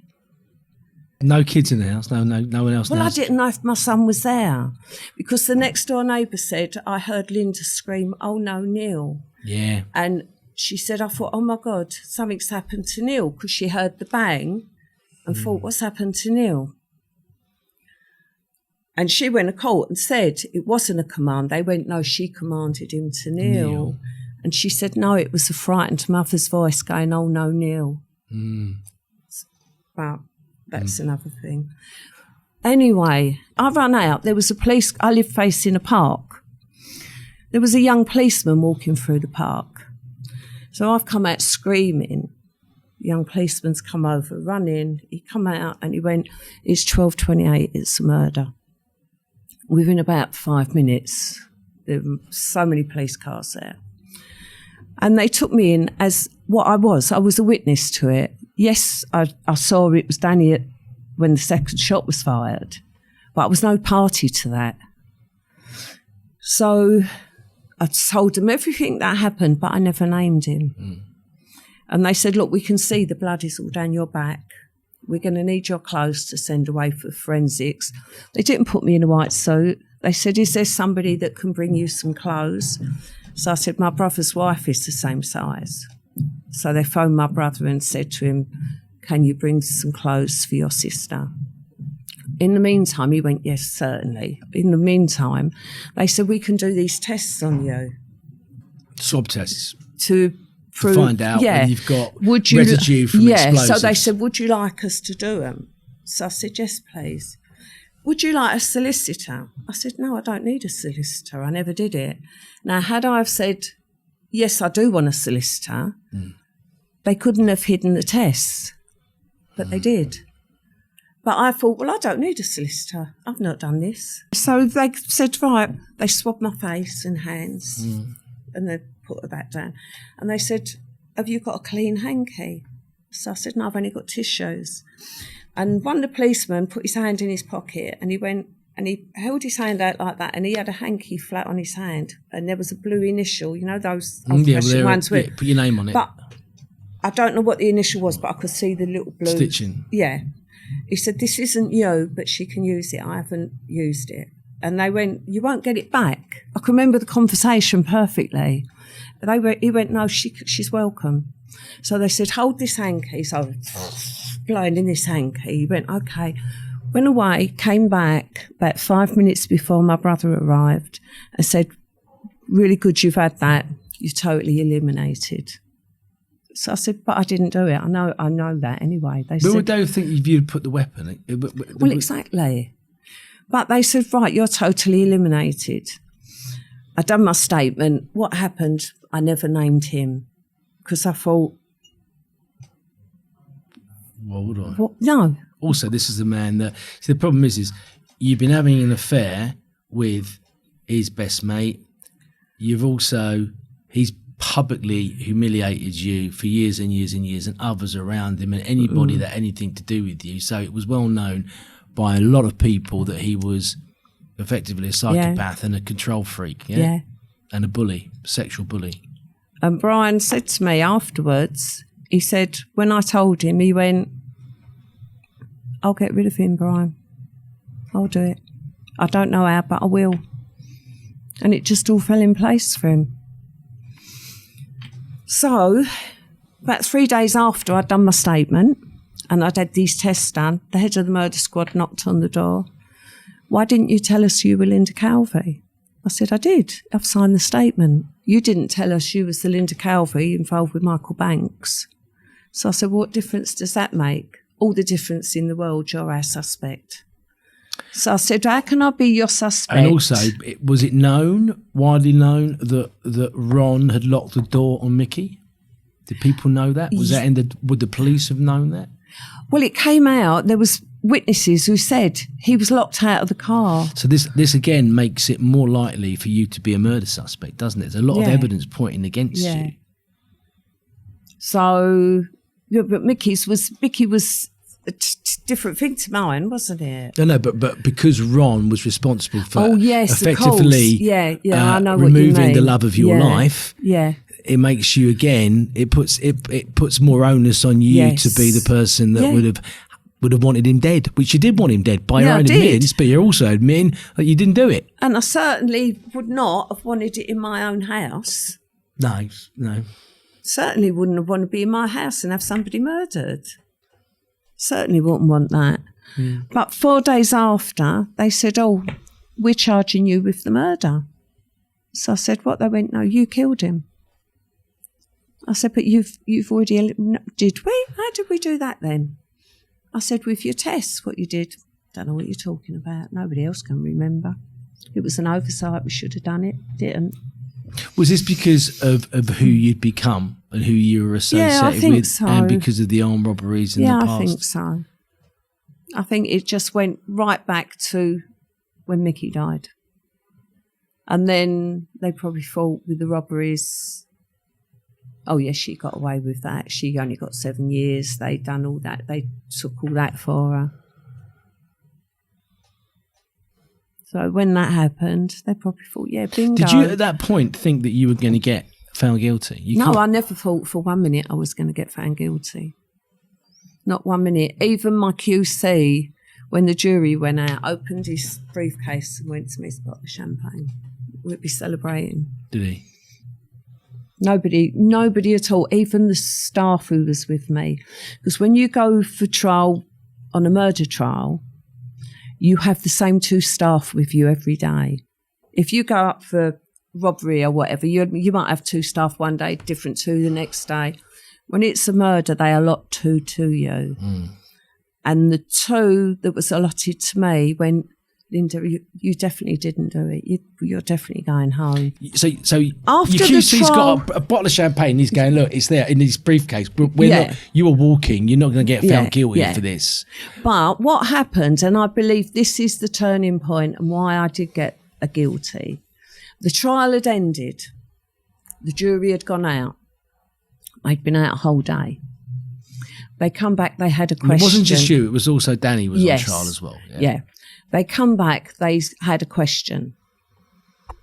No kids in the house? No one else in the house? I didn't know if my son was there because the next door neighbour said, I heard Linda scream, oh no, Neil. Yeah. And she said, I thought, oh my God, something's happened to Neil because she heard the bang and thought, what's happened to Neil? And she went to court and said it wasn't a command. They went, no, she commanded him to kneel. And she said, no, it was a frightened mother's voice going, oh no, Neil. But that's another thing. Anyway, I ran out. There was I lived facing a park. There was a young policeman walking through the park. So I've come out screaming. The young policeman's come over, running. He come out and he went, it's 12:28, it's a murder. Within about 5 minutes, there were so many police cars there. And they took me in as what I was. I was a witness to it. Yes, I saw it was Danny when the second shot was fired, but I was no party to that. So I told them everything that happened, but I never named him. And they said, look, we can see the blood is all down your back. We're going to need your clothes to send away for forensics. They didn't put me in a white suit. They said, is there somebody that can bring you some clothes? So I said, my brother's wife is the same size. So they phoned my brother and said to him, can you bring some clothes for your sister? In the meantime, he went, yes, certainly. In the meantime, they said, we can do these tests on you. Swab tests? To prove, find out when you've got residue from explosives. So they said, would you like us to do them? So I said, yes, please. Would you like a solicitor? I said, no, I don't need a solicitor. I never did it. Now, had I have said, yes, I do want a solicitor, they couldn't have hidden the tests, but they did. But I thought, well, I don't need a solicitor. I've not done this. So they said, right, they swabbed my face and hands and they put that down. And they said, have you got a clean hanky? So I said, no, I've only got tissues. And one of the policemen put his hand in his pocket and he went and he held his hand out like that and he had a hanky flat on his hand and there was a blue initial, you know, those old-fashioned ones with... put your name on it. But I don't know what the initial was, but I could see the little blue... Stitching. Yeah. He said, this isn't you, but she can use it. I haven't used it. And they went, you won't get it back. I can remember the conversation perfectly. He went, no, she's welcome. So they said, hold this hanky. So I was blowing in this hanky. He went, okay. Went away, came back about 5 minutes before my brother arrived and said, really good you've had that. You're totally eliminated. So I said, but I didn't do it. I know that anyway. They said, would they think you'd put the weapon? Well, exactly. But they said, right, you're totally eliminated. I done my statement. What happened? I never named him because I thought... Well, would I? What? No. Also, this is a man that... See, the problem is you've been having an affair with his best mate. You've also... He's publicly humiliated you for years and years and years and others around him and anybody that had anything to do with you. So it was well known by a lot of people that he was effectively a psychopath and a control freak, and a bully, sexual bully. And Brian said to me afterwards, he said, when I told him, he went, I'll get rid of him, Brian. I'll do it. I don't know how, but I will. And it just all fell in place for him. So, about 3 days after I'd done my statement and I'd had these tests done, the head of the murder squad knocked on the door. Why didn't you tell us you were Linda Calvey? I said, I did. I've signed the statement. You didn't tell us you was the Linda Calvey involved with Michael Banks. So I said, what difference does that make? All the difference in the world, you're our suspect. So I said, how can I be your suspect? And also, was it widely known, that Ron had locked the door on Mickey? Did people know that? Would the police have known that? Well, it came out, there was witnesses who said he was locked out of the car. So this again makes it more likely for you to be a murder suspect, doesn't it? There's a lot of evidence pointing against you. So, but Mickey was a different thing to mine, wasn't it? No, but because Ron was responsible for effectively I know removing what you mean. the love of your life. Yeah. It makes you again. It puts more onus on you to be the person that would have wanted him dead, which you did want him dead by your own admittance, but you're also admitting that you didn't do it. And I certainly would not have wanted it in my own house. No. Certainly wouldn't have wanted to be in my house and have somebody murdered. Certainly wouldn't want that. Mm. But 4 days after, they said, oh, we're charging you with the murder. So I said, what? They went, no, you killed him. I said, but you've already... Did we? How did we do that then? I said, with your tests, what you did. Don't know what you're talking about. Nobody else can remember. It was an oversight. We should have done it. Didn't. Was this because of who you'd become and who you were associated with, so. And because of the armed robberies in the past? Yeah, I think so. I think it just went right back to when Mickey died. And then they probably thought with the robberies, oh, yes, she got away with that. She only got 7 years. They'd done all that. They took all that for her. So when that happened, they probably thought, yeah, bingo. Did you at that point think that you were going to get found guilty? No, I never thought for 1 minute I was going to get found guilty. Not 1 minute. Even my QC, when the jury went out, opened his briefcase and went to me a bottle of champagne. We'd be celebrating. Did he? Nobody at all, even the staff who was with me. Because when you go for trial on a murder trial, you have the same 2 staff with you every day. If you go up for robbery or whatever, you might have 2 staff one day, different 2 the next day. When it's a murder, they allot 2 to you. Mm. And the 2 that was allotted to me went, Linda, you definitely didn't do it. You're definitely going home. So after your QC's got a bottle of champagne. He's going, look, it's there in his briefcase. You were walking. You're not going to get found guilty for this. But what happened, and I believe this is the turning point and why I did get a guilty. The trial had ended. The jury had gone out. They'd been out a whole day. They come back, they had a question. It wasn't just you, it was also Danny was on trial as well. Yeah. They come back, they had a question.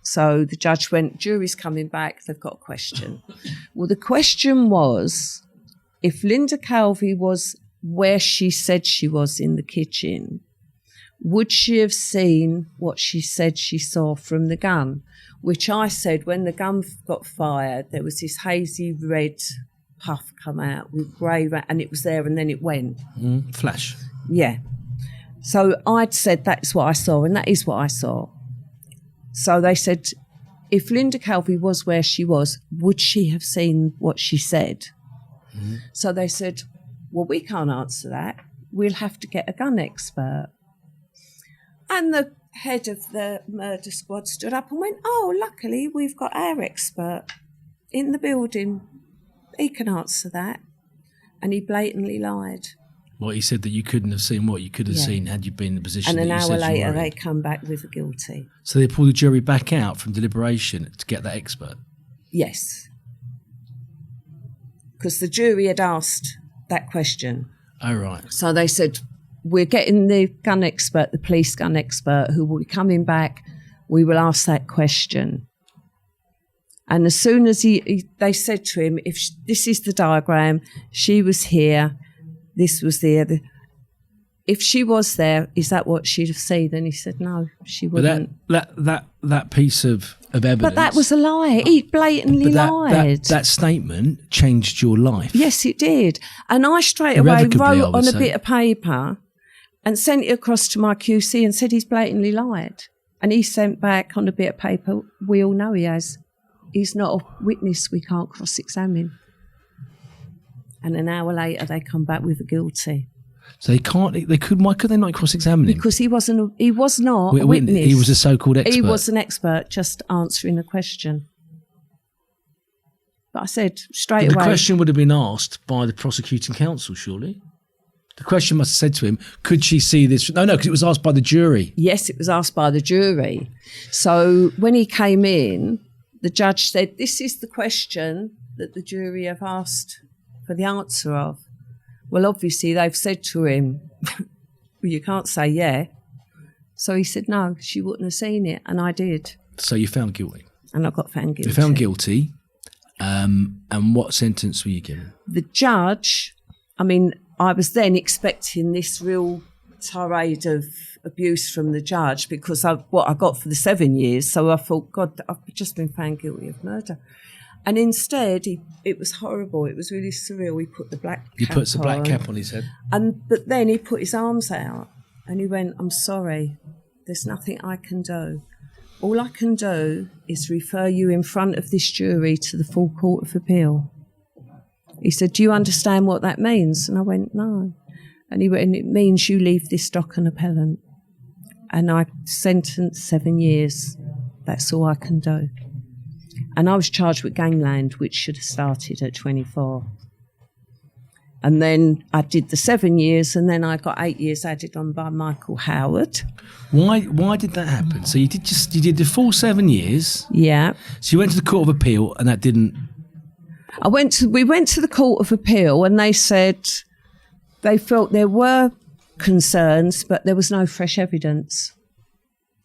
So the judge went, jury's coming back, they've got a question. Well, the question was, if Linda Calvey was where she said she was in the kitchen, would she have seen what she said she saw from the gun? Which I said, when the gun got fired, there was this hazy red puff come out with grey, and it was there and then it went. Flash. Yeah. So I'd said that's what I saw, and that is what I saw. So they said, if Linda Calvey was where she was, would she have seen what she said? So they said, well, we can't answer that. We'll have to get a gun expert. And the head of the murder squad stood up and went, oh, luckily we've got our expert in the building. He can answer that. And he blatantly lied. Well, he said that you couldn't have seen what you could have seen had you been in the position and that you said you were in. And an hour later, they come back with a guilty. So they pulled the jury back out from deliberation to get that expert? Yes. Because the jury had asked that question. Oh, right. So they said, we're getting the gun expert, the police gun expert, who will be coming back. We will ask that question. And as soon as they said to him, this is the diagram, she was here, this was there. If she was there, is that what she'd have seen? And he said, no, she wouldn't. But that piece of evidence. But that was a lie. He blatantly lied. That statement changed your life. Yes, it did. And I straight away wrote on a bit of paper and sent it across to my QC and said he's blatantly lied. And he sent back on a bit of paper, we all know he has. He's not a witness we can't cross-examine. And an hour later, they come back with a guilty. So why could they not cross-examine him? Because he was not a witness. He was a so-called expert. He was an expert just answering a question. But I said straight away. The question would have been asked by the prosecuting counsel, surely? The question must have said to him, could she see this? No, because it was asked by the jury. Yes, it was asked by the jury. So when he came in, the judge said, this is the question that the jury have asked for the answer of. Well, obviously, they've said to him, well, you can't say yeah. So he said, no, she wouldn't have seen it. And I did. So you found guilty? And I got found guilty. You found guilty. And what sentence were you given? The judge, I was then expecting this real tirade of abuse from the judge because I got for the 7 years. So I thought, God, I've just been found guilty of murder. And instead, it was horrible. It was really surreal. He put the black cap on. He puts the black cap on his head. But then he put his arms out and he went, I'm sorry, there's nothing I can do. All I can do is refer you in front of this jury to the full Court of Appeal. He said, do you understand what that means? And I went, no. And he went, it means you leave this dock an appellant. And I sentenced 7 years. That's all I can do. And I was charged with gangland, which should have started at 24. And then I did the 7 years, and then I got 8 years added on by Michael Howard. Why did that happen? So you did the full 7 years. Yeah. So you went to the Court of Appeal, and that didn't. We went to the Court of Appeal, and they said they felt there were concerns, but there was no fresh evidence.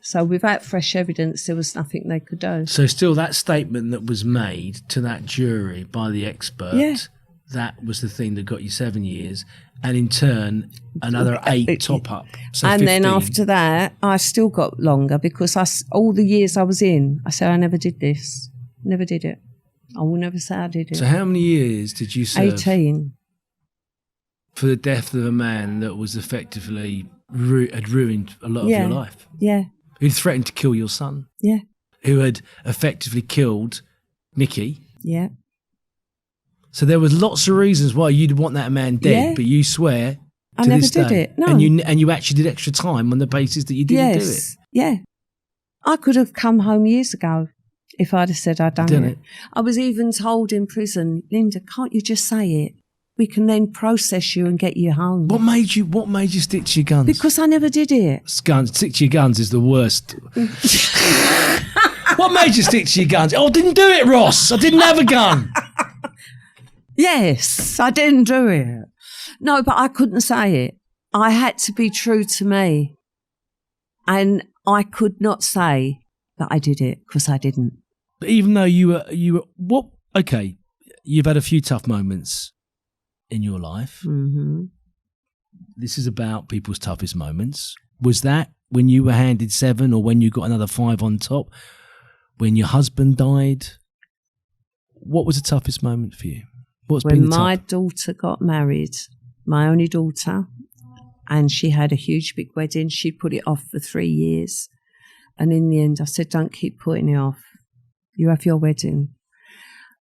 So without fresh evidence, there was nothing they could do. So still that statement that was made to that jury by the expert, that was the thing that got you 7 years, and in turn, another 8 top up. So and 15. then after that, I still got longer because all the years I was in, I said, I never did this. Never did it. I will never say I did it. So how many years did you serve? 18. For the death of a man that was effectively had ruined a lot of your life? Yeah. Who threatened to kill your son? Yeah. Who had effectively killed Nicky? Yeah. So there was lots of reasons why you'd want that man dead, but you swear I never did it. No. And you actually did extra time on the basis that you didn't do it. Yeah. I could have come home years ago if I'd have said I'd done it. I was even told in prison, Linda, can't you just say it? We can then process you and get you home. What made you stick to your guns? Because I never did it. Stick to your guns is the worst. What made you stick to your guns? Oh, I didn't do it, Ross. I didn't have a gun. Yes, I didn't do it. No, but I couldn't say it. I had to be true to me. And I could not say that I did it because I didn't. But even though you were, okay, you've had a few tough moments in your life. Mm-hmm. This is about people's toughest moments. Was that when you were handed 7 or when you got another 5 on top? When your husband died? What was the toughest moment for you? When my daughter got married, my only daughter, and she had a huge big wedding. She put it off for 3 years. And in the end, I said, don't keep putting it off. You have your wedding.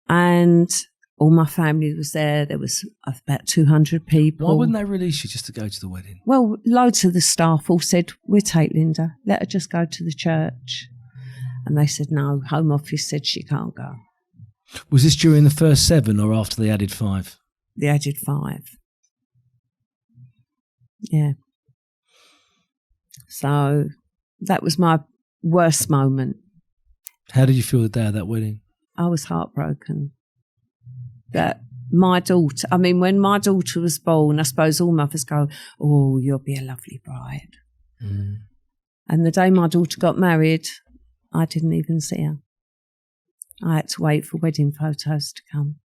And all my family was there. There was about 200 people. Why wouldn't they release you just to go to the wedding? Well, loads of the staff all said, we'll take Linda. Let her just go to the church. And they said, no, Home Office said she can't go. Was this during the first 7 or after they added 5? They added 5. Yeah. So that was my worst moment. How did you feel the day of that wedding? I was heartbroken. That my daughter, when my daughter was born, I suppose all mothers go, oh, you'll be a lovely bride. Mm. And the day my daughter got married, I didn't even see her. I had to wait for wedding photos to come.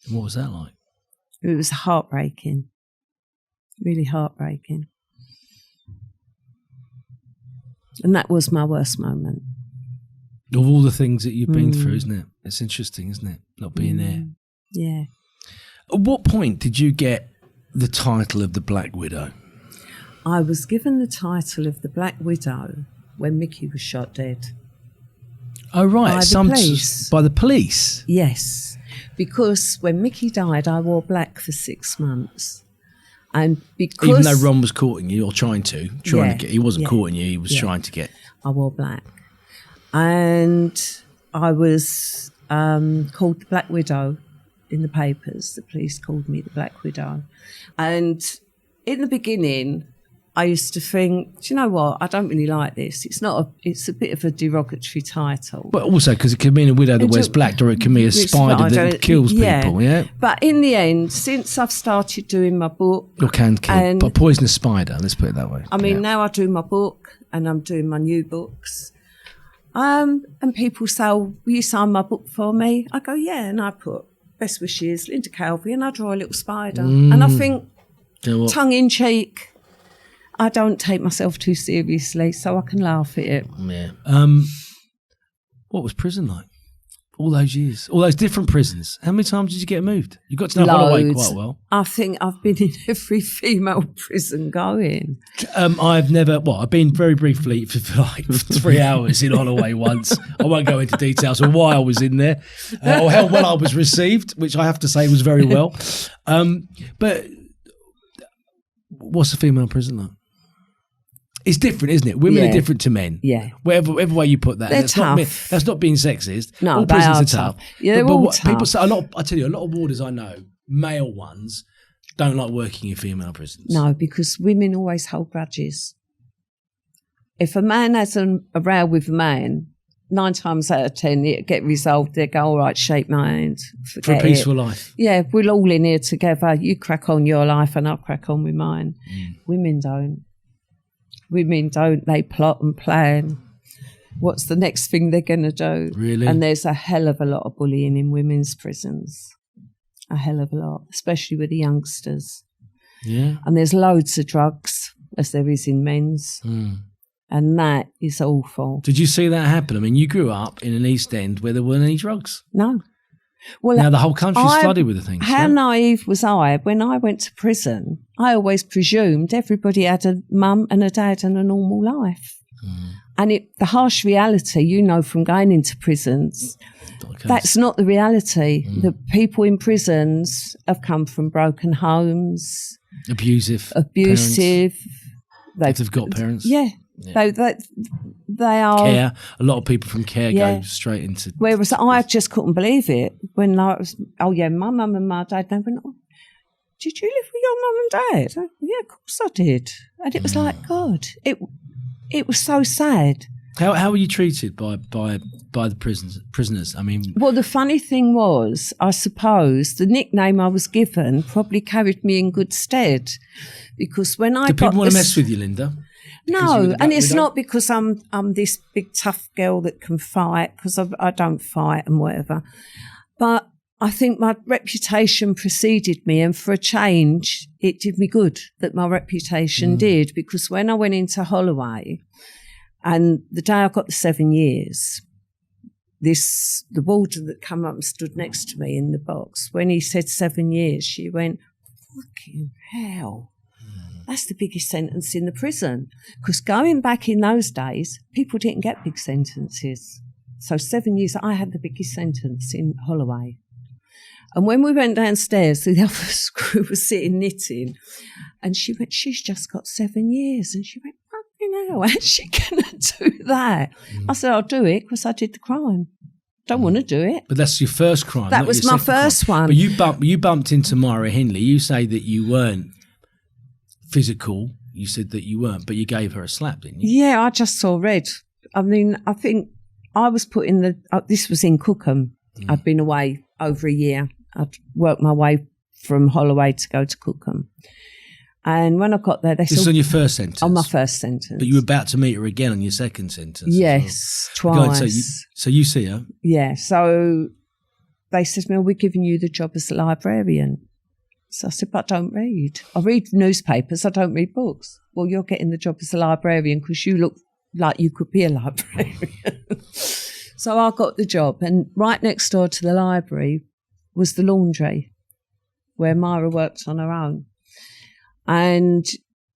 And what was that like? It was heartbreaking. Really heartbreaking. And that was my worst moment. Of all the things that you've been through, isn't it? It's interesting, isn't it? Not being there. Yeah. At what point did you get the title of the Black Widow? I was given the title of the Black Widow when Mickey was shot dead. Oh, right. By the police. By the police? Yes. Because when Mickey died, I wore black for 6 months. And because... Even though Ron was courting you, or trying to get... He wasn't courting you, he was trying to get... I wore black. And I was called the Black Widow in the papers. The police called me the Black Widow. And in the beginning, I used to think, do you know what? I don't really like this. It's a bit of a derogatory title. But also because it can mean a widow that wears black, or it can be a spider that kills people, yeah? But in the end, since I've started doing my book... Or can kill, but a poisonous spider, let's put it that way. Now I do my book and I'm doing my new books. And people say, will you sign my book for me? I go, yeah, and I put best wishes, Linda Calvey, and I draw a little spider. And I think, tongue in cheek, I don't take myself too seriously, so I can laugh at it. Yeah. What was prison like? All those years, all those different prisons. How many times did you get moved? You got to know Holloway quite well. I think I've been in every female prison going. I've been very briefly for like 3 hours in Holloway once. I won't go into details of why I was in there or how well I was received, which I have to say was very well. But what's a female prison like? It's different, isn't it? Women are different to men. Yeah. Whatever way you put that. They're tough. That's not being sexist. No, all prisons are tough. Yeah, they're all tough. People say, I tell you, a lot of warders I know, male ones, don't like working in female prisons. No, because women always hold grudges. If a man has a row with a man, 9 times out of 10, it'll get resolved. They go, all right, shake my hand. For a peaceful life. Yeah, we're all in here together. You crack on your life and I'll crack on with mine. Women don't. Women don't. They plot and plan. What's the next thing they're going to do? Really? And there's a hell of a lot of bullying in women's prisons. A hell of a lot, especially with the youngsters. Yeah. And there's loads of drugs, as there is in men's. And that is awful. Did you see that happen? I mean, you grew up in an East End where there weren't any drugs. No. Well, now the whole country's flooded with the things. How naive was I? When I went to prison, I always presumed everybody had a mum and a dad and a normal life. And the harsh reality, from going into prisons, that's not the reality. The people in prisons have come from broken homes. Abusive. They've got parents. Yeah. They are care. A lot of people from care go straight into. Whereas I just couldn't believe it when I was. Oh yeah, my mum and my dad. They went, oh, did you live with your mum and dad? Yeah, of course I did. And it was like, God, it was so sad. How were you treated by the prisoners? I mean, well, the funny thing was, I suppose the nickname I was given probably carried me in good stead, because when I do people want to mess with you, Linda? No, and it's not because I'm this big tough girl that can fight, because I don't fight and whatever. But I think my reputation preceded me, and for a change, it did me good that my reputation did, because when I went into Holloway, and the day I got the 7 years, the warden that came up and stood next to me in the box, when he said 7 years, she went, fucking hell. That's the biggest sentence in the prison. Because going back in those days, people didn't get big sentences. So 7 years, I had the biggest sentence in Holloway. And when we went downstairs, the other crew was sitting knitting, and she went, she's just got 7 years. And she went, fucking hell, how's she going to do that? I said, I'll do it because I did the crime. Don't want to do it. But that's your first crime. That was my first one. But you bumped into Myra Hindley. You say that you weren't physical. You said that you weren't, but you gave her a slap, didn't you? Yeah, I just saw red. I mean, I think I was put in this was in Cookham. I'd been away over a year. I'd worked my way from Holloway to go to Cookham. And when I got there, this is on your first sentence? On my first sentence. But you were about to meet her again on your second sentence? Yes, well. twice. So you see her? Yeah, so they said to me, we're giving you the job as a librarian. So I said, but I don't read. I read newspapers, I don't read books. Well, you're getting the job as a librarian because you look like you could be a librarian. So I got the job, and right next door to the library was the laundry where Myra worked on her own. And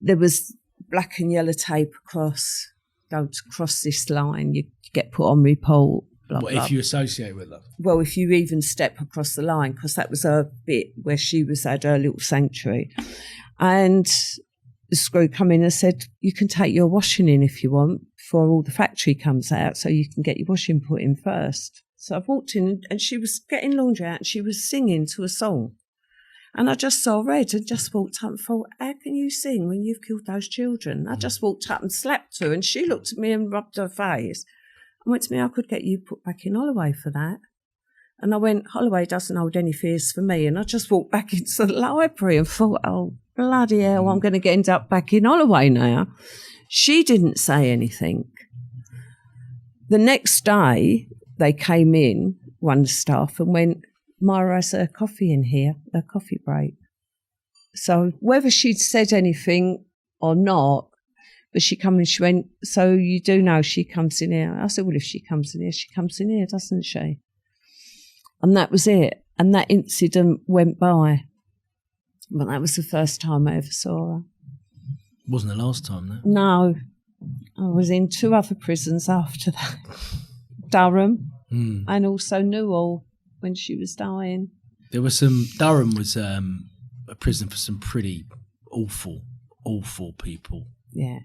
there was black and yellow tape across, don't cross this line, you get put on report. Blah, what, blah. If you associate with her? Well, if you even step across the line, because that was her bit where she had her little sanctuary. And the screw come in and said, you can take your washing in if you want before all the factory comes out, so you can get your washing put in first. So I walked in and she was getting laundry out and she was singing to a song. And I just saw red and just walked up and thought, how can you sing when you've killed those children? I just walked up and slapped her, and she looked at me and rubbed her face. And went to me, I could get you put back in Holloway for that. And I went, Holloway doesn't hold any fears for me. And I just walked back into the library and thought, oh, bloody hell, I'm going to end up back in Holloway now. She didn't say anything. The next day, they came in, one of the staff, and went, Myra has a coffee in here, a coffee break. So whether she'd said anything or not, but she come and she went, so you do know she comes in here? I said, well, if she comes in here, she comes in here, doesn't she? And that was it. And that incident went by. But that was the first time I ever saw her. Wasn't the last time, though? No. I was in 2 other prisons after that. Durham and also Newhall when she was dying. There was Durham was a prison for some pretty awful people. Yeah.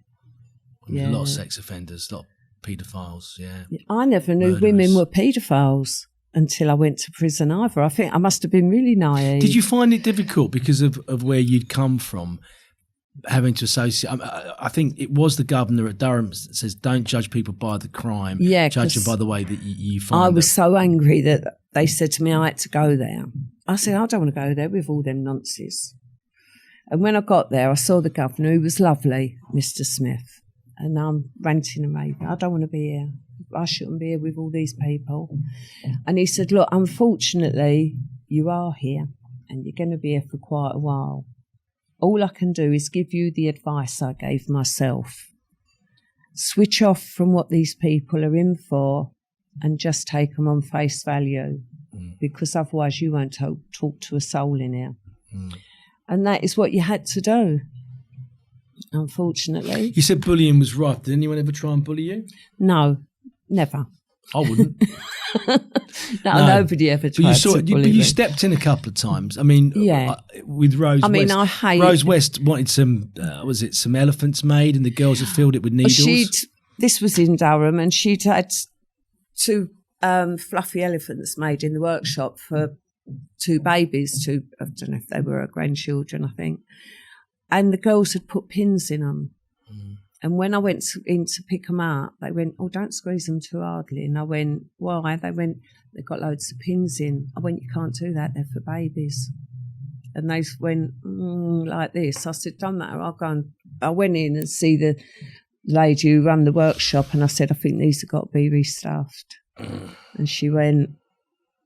A lot of sex offenders, a lot of paedophiles, yeah. I never knew women were paedophiles until I went to prison either. I think I must have been really naive. Did you find it difficult because of where you'd come from, having to associate? I think it was the governor at Durham that says, don't judge people by the crime, judge them by the way that you find I was so angry that they said to me I had to go there. I said, I don't want to go there with all them nonsense. And when I got there, I saw the governor, who was lovely, Mr. Smith. And I'm ranting and raving. I don't want to be here. I shouldn't be here with all these people. And he said, look, unfortunately, you are here and you're going to be here for quite a while. All I can do is give you the advice I gave myself. Switch off from what these people are in for and just take them on face value, because otherwise you won't talk to a soul in here. And that is what you had to do. Unfortunately. You said bullying was rife. Did anyone ever try and bully you? No, never. I wouldn't. No, nobody ever tried to bully me. You stepped in a couple of times. I mean, with Rose West. I hate... Rose West wanted some elephants made, and the girls had filled it with needles. This was in Durham, and she'd had 2 fluffy elephants made in the workshop for 2 babies, I don't know if they were her grandchildren, I think. And the girls had put pins in them. And when I went in to pick them up, they went, "Oh, don't squeeze them too hardly." And I went, "Why?" They went, "They've got loads of pins in." I went, "You can't do that, they're for babies." And they went, like this. I said, "Don't matter, I'll go." And I went in and see the lady who ran the workshop, and I said, "I think these have got to be restuffed." And she went,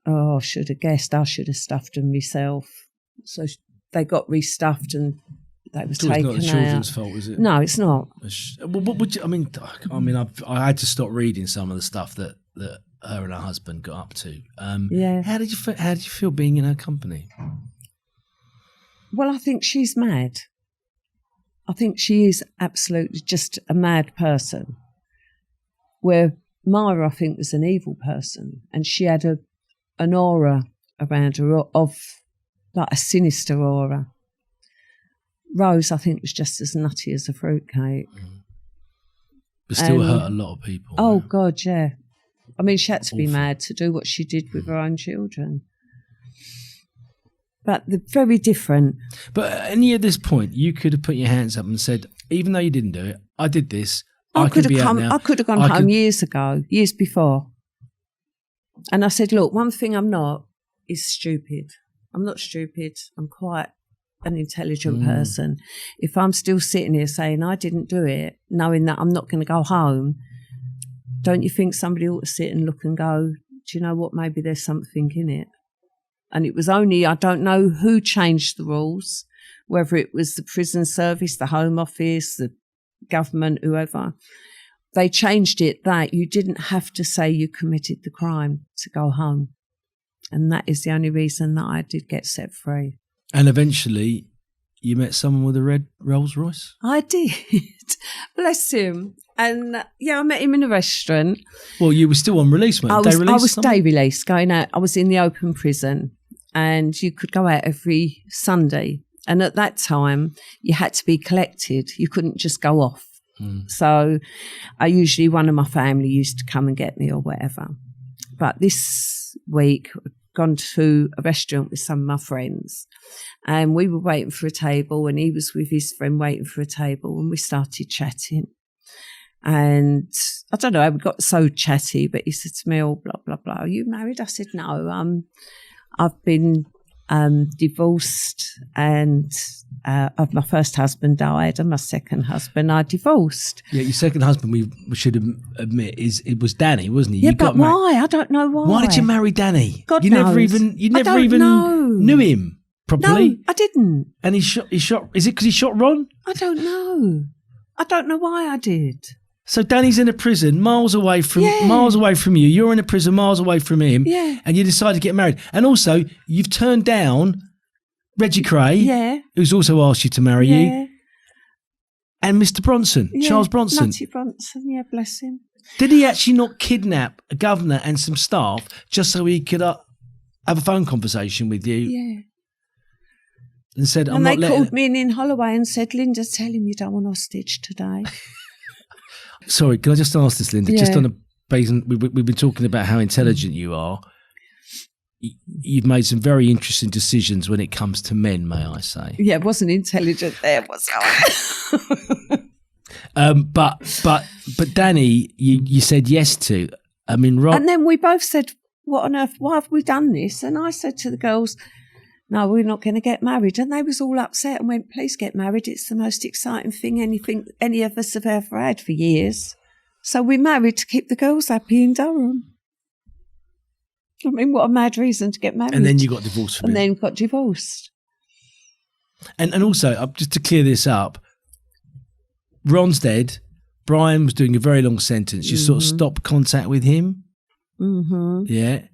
"Oh, I should have guessed. I should have stuffed them myself." So they got restuffed, and they was taken out. It's not the children's fault, is it? No, it's not. What would you? I mean, I had to stop reading some of the stuff that her and her husband got up to. How did you feel being in her company? Well, I think she's mad. I think she is absolutely just a mad person. Where Myra, I think, was an evil person, and she had an aura around her of like a sinister aura. Rose, I think, was just as nutty as a fruitcake. But still hurt a lot of people. Oh, man. God, yeah. I mean, she had to be mad to do what she did with her own children. But they're very different. But at any at this point, you could have put your hands up and said, even though you didn't do it, I did this. I could have gone home years ago, years before. And I said, look, one thing I'm not is stupid. I'm not stupid. I'm quite an intelligent person. If I'm still sitting here saying I didn't do it, knowing that I'm not going to go home, don't you think somebody ought to sit and look and go, do you know what, maybe there's something in it? And it was only, I don't know who changed the rules, whether it was the prison service, the Home Office, the government, whoever. They changed it that you didn't have to say you committed the crime to go home. And that is the only reason that I did get set free. And eventually you met someone with a red Rolls Royce? I did. Bless him. And I met him in a restaurant. Well, you were still on release, weren't you? I was day release, going out. I was in the open prison, and you could go out every Sunday. And at that time, you had to be collected. You couldn't just go off. So one of my family used to come and get me or whatever. But this week, I'd gone to a restaurant with some of my friends, and we were waiting for a table, and he was with his friend waiting for a table, and we started chatting. And I don't know, we got so chatty, but he said to me, oh, blah, blah, blah, are you married? I said, no, I've been divorced, and my first husband died, and my second husband I divorced. Yeah, your second husband, we should admit, it was Danny, wasn't he? Yeah, but why? I don't know why. Why did you marry Danny? God knows. You never even knew him properly. No, I didn't. And he shot. Is it because he shot Ron? I don't know. I don't know why I did. So Danny's in a prison miles away from you. You're in a prison miles away from him. Yeah. And you decide to get married. And also, you've turned down Reggie Cray, who's also asked you to marry you, and Mr. Bronson, Charles Bronson. Nutty Bronson, bless him. Did he actually not kidnap a governor and some staff just so he could have a phone conversation with you? Yeah. And said, and they called me in Holloway and said, Linda, tell him you don't want hostage today. Sorry, can I just ask this, Linda? Just on a basis, we've been talking about how intelligent you are. You've made some very interesting decisions when it comes to men, may I say? Yeah, it wasn't intelligent there, was I? But Danny, you said yes to. I mean, and then we both said, "What on earth? Why have we done this?" And I said to the girls, no, we're not going to get married. And they was all upset and went, please get married. It's the most exciting thing any of us have ever had for years. So we married to keep the girls happy in Durham. I mean, what a mad reason to get married. And then you got divorced from him. And then got divorced. And also, just to clear this up, Ron's dead. Brian was doing a very long sentence. You sort of stopped contact with him. Mm-hmm. Yeah.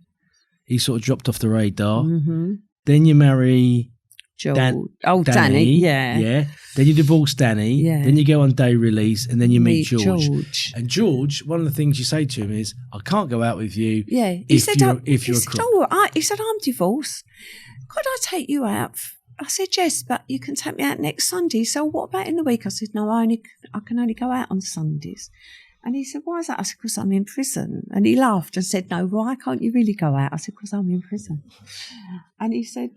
He sort of dropped off the radar. Mm-hmm. Then you marry George. Danny. Yeah. Then you divorce Danny. Yeah. Then you go on day release, and then you meet George. And George, one of the things you say to him is, "I can't go out with you." Yeah. If you're a crook. He said, "I'm divorced. Could I take you out?" I said, "Yes, but you can take me out next Sunday." So what about in the week? I said, "No, I can only go out on Sundays." And he said, "Why is that?" I said, "Because I'm in prison." And he laughed and said, "No, why can't you really go out?" I said, "Because I'm in prison." And he said,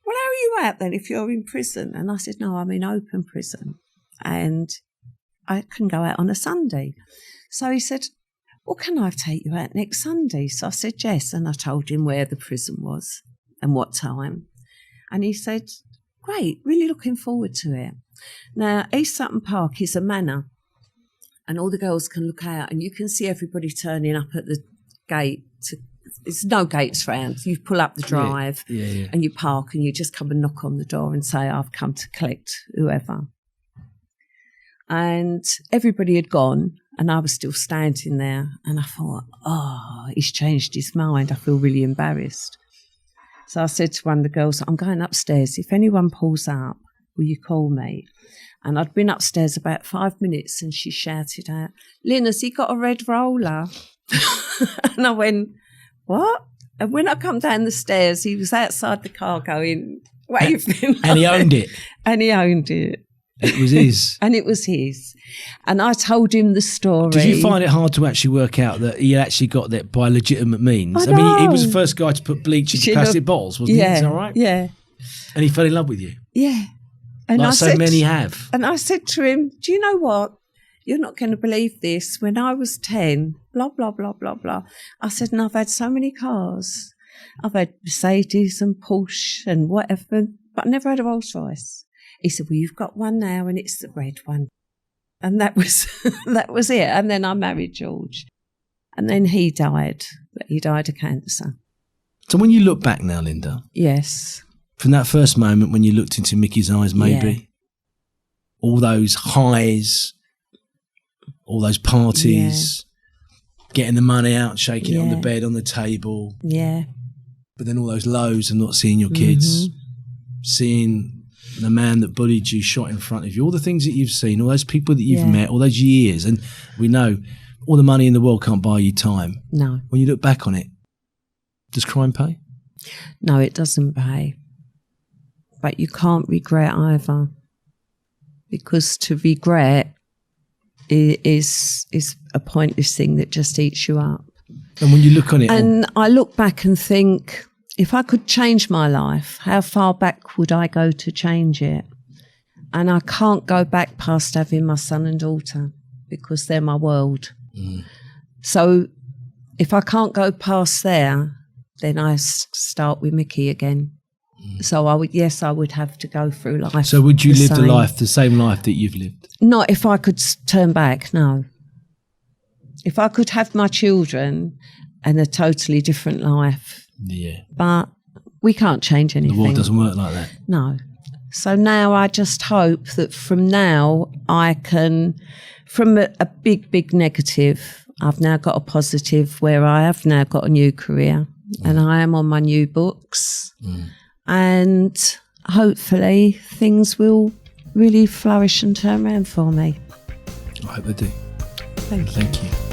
"Well, how are you out then if you're in prison?" And I said, "No, I'm in open prison and I can go out on a Sunday." So he said, "Well, can I take you out next Sunday?" So I said, "Yes." And I told him where the prison was and what time. And he said, "Great, really looking forward to it." Now, East Sutton Park is a manor, and all the girls can look out and you can see everybody turning up at the gate. There's no gates round. You pull up the drive and you park and you just come and knock on the door and say, "I've come to collect whoever." And everybody had gone and I was still standing there and I thought, he's changed his mind. I feel really embarrassed. So I said to one of the girls, "I'm going upstairs. If anyone pulls up, will you call me?" And I'd been upstairs about 5 minutes and she shouted out, "Lynn, has he got a red roller?" And I went, "What?" And when I come down the stairs, he was outside the car going, waving. And he owned it. And he owned it. It was his. And it was his. And I told him the story. Did you find it hard to actually work out that he actually got that by legitimate means? I mean, he was the first guy to put bleach in plastic bottles, wasn't he? Is that right? Yeah. And he fell in love with you? Yeah. And like so many have. And I said to him, "Do you know what? You're not going to believe this. When I was 10, blah, blah, blah, blah, blah." I said, "And I've had so many cars. I've had Mercedes and Porsche and whatever, but I never had a Rolls Royce." He said, "Well, you've got one now and it's the red one." And that was that was it. And then I married George. And then he died. But he died of cancer. So when you look back now, Linda. Yes. From that first moment when you looked into Mickey's eyes, maybe. Yeah. All those highs, all those parties, getting the money out, shaking it on the bed, on the table. Yeah. But then all those lows of not seeing your kids, seeing the man that bullied you shot in front of you, all the things that you've seen, all those people that you've met, all those years. And we know all the money in the world can't buy you time. No. When you look back on it, does crime pay? No, it doesn't pay. But you can't regret either. Because to regret is a pointless thing that just eats you up. And when you look on it... And I look back and think, if I could change my life, how far back would I go to change it? And I can't go back past having my son and daughter because they're my world. So if I can't go past there, then I start with Mickey again. So I would have to go through life. So would you live the same life that you've lived? Not if I could turn back, no. If I could have my children and a totally different life. Yeah. But we can't change anything. The world doesn't work like that. No. So now I just hope that from now I can, from a big, big negative, I've now got a positive where I have now got a new career and I am on my new books. And hopefully things will really flourish and turn around for me. I hope they do. Thank you. Thank you.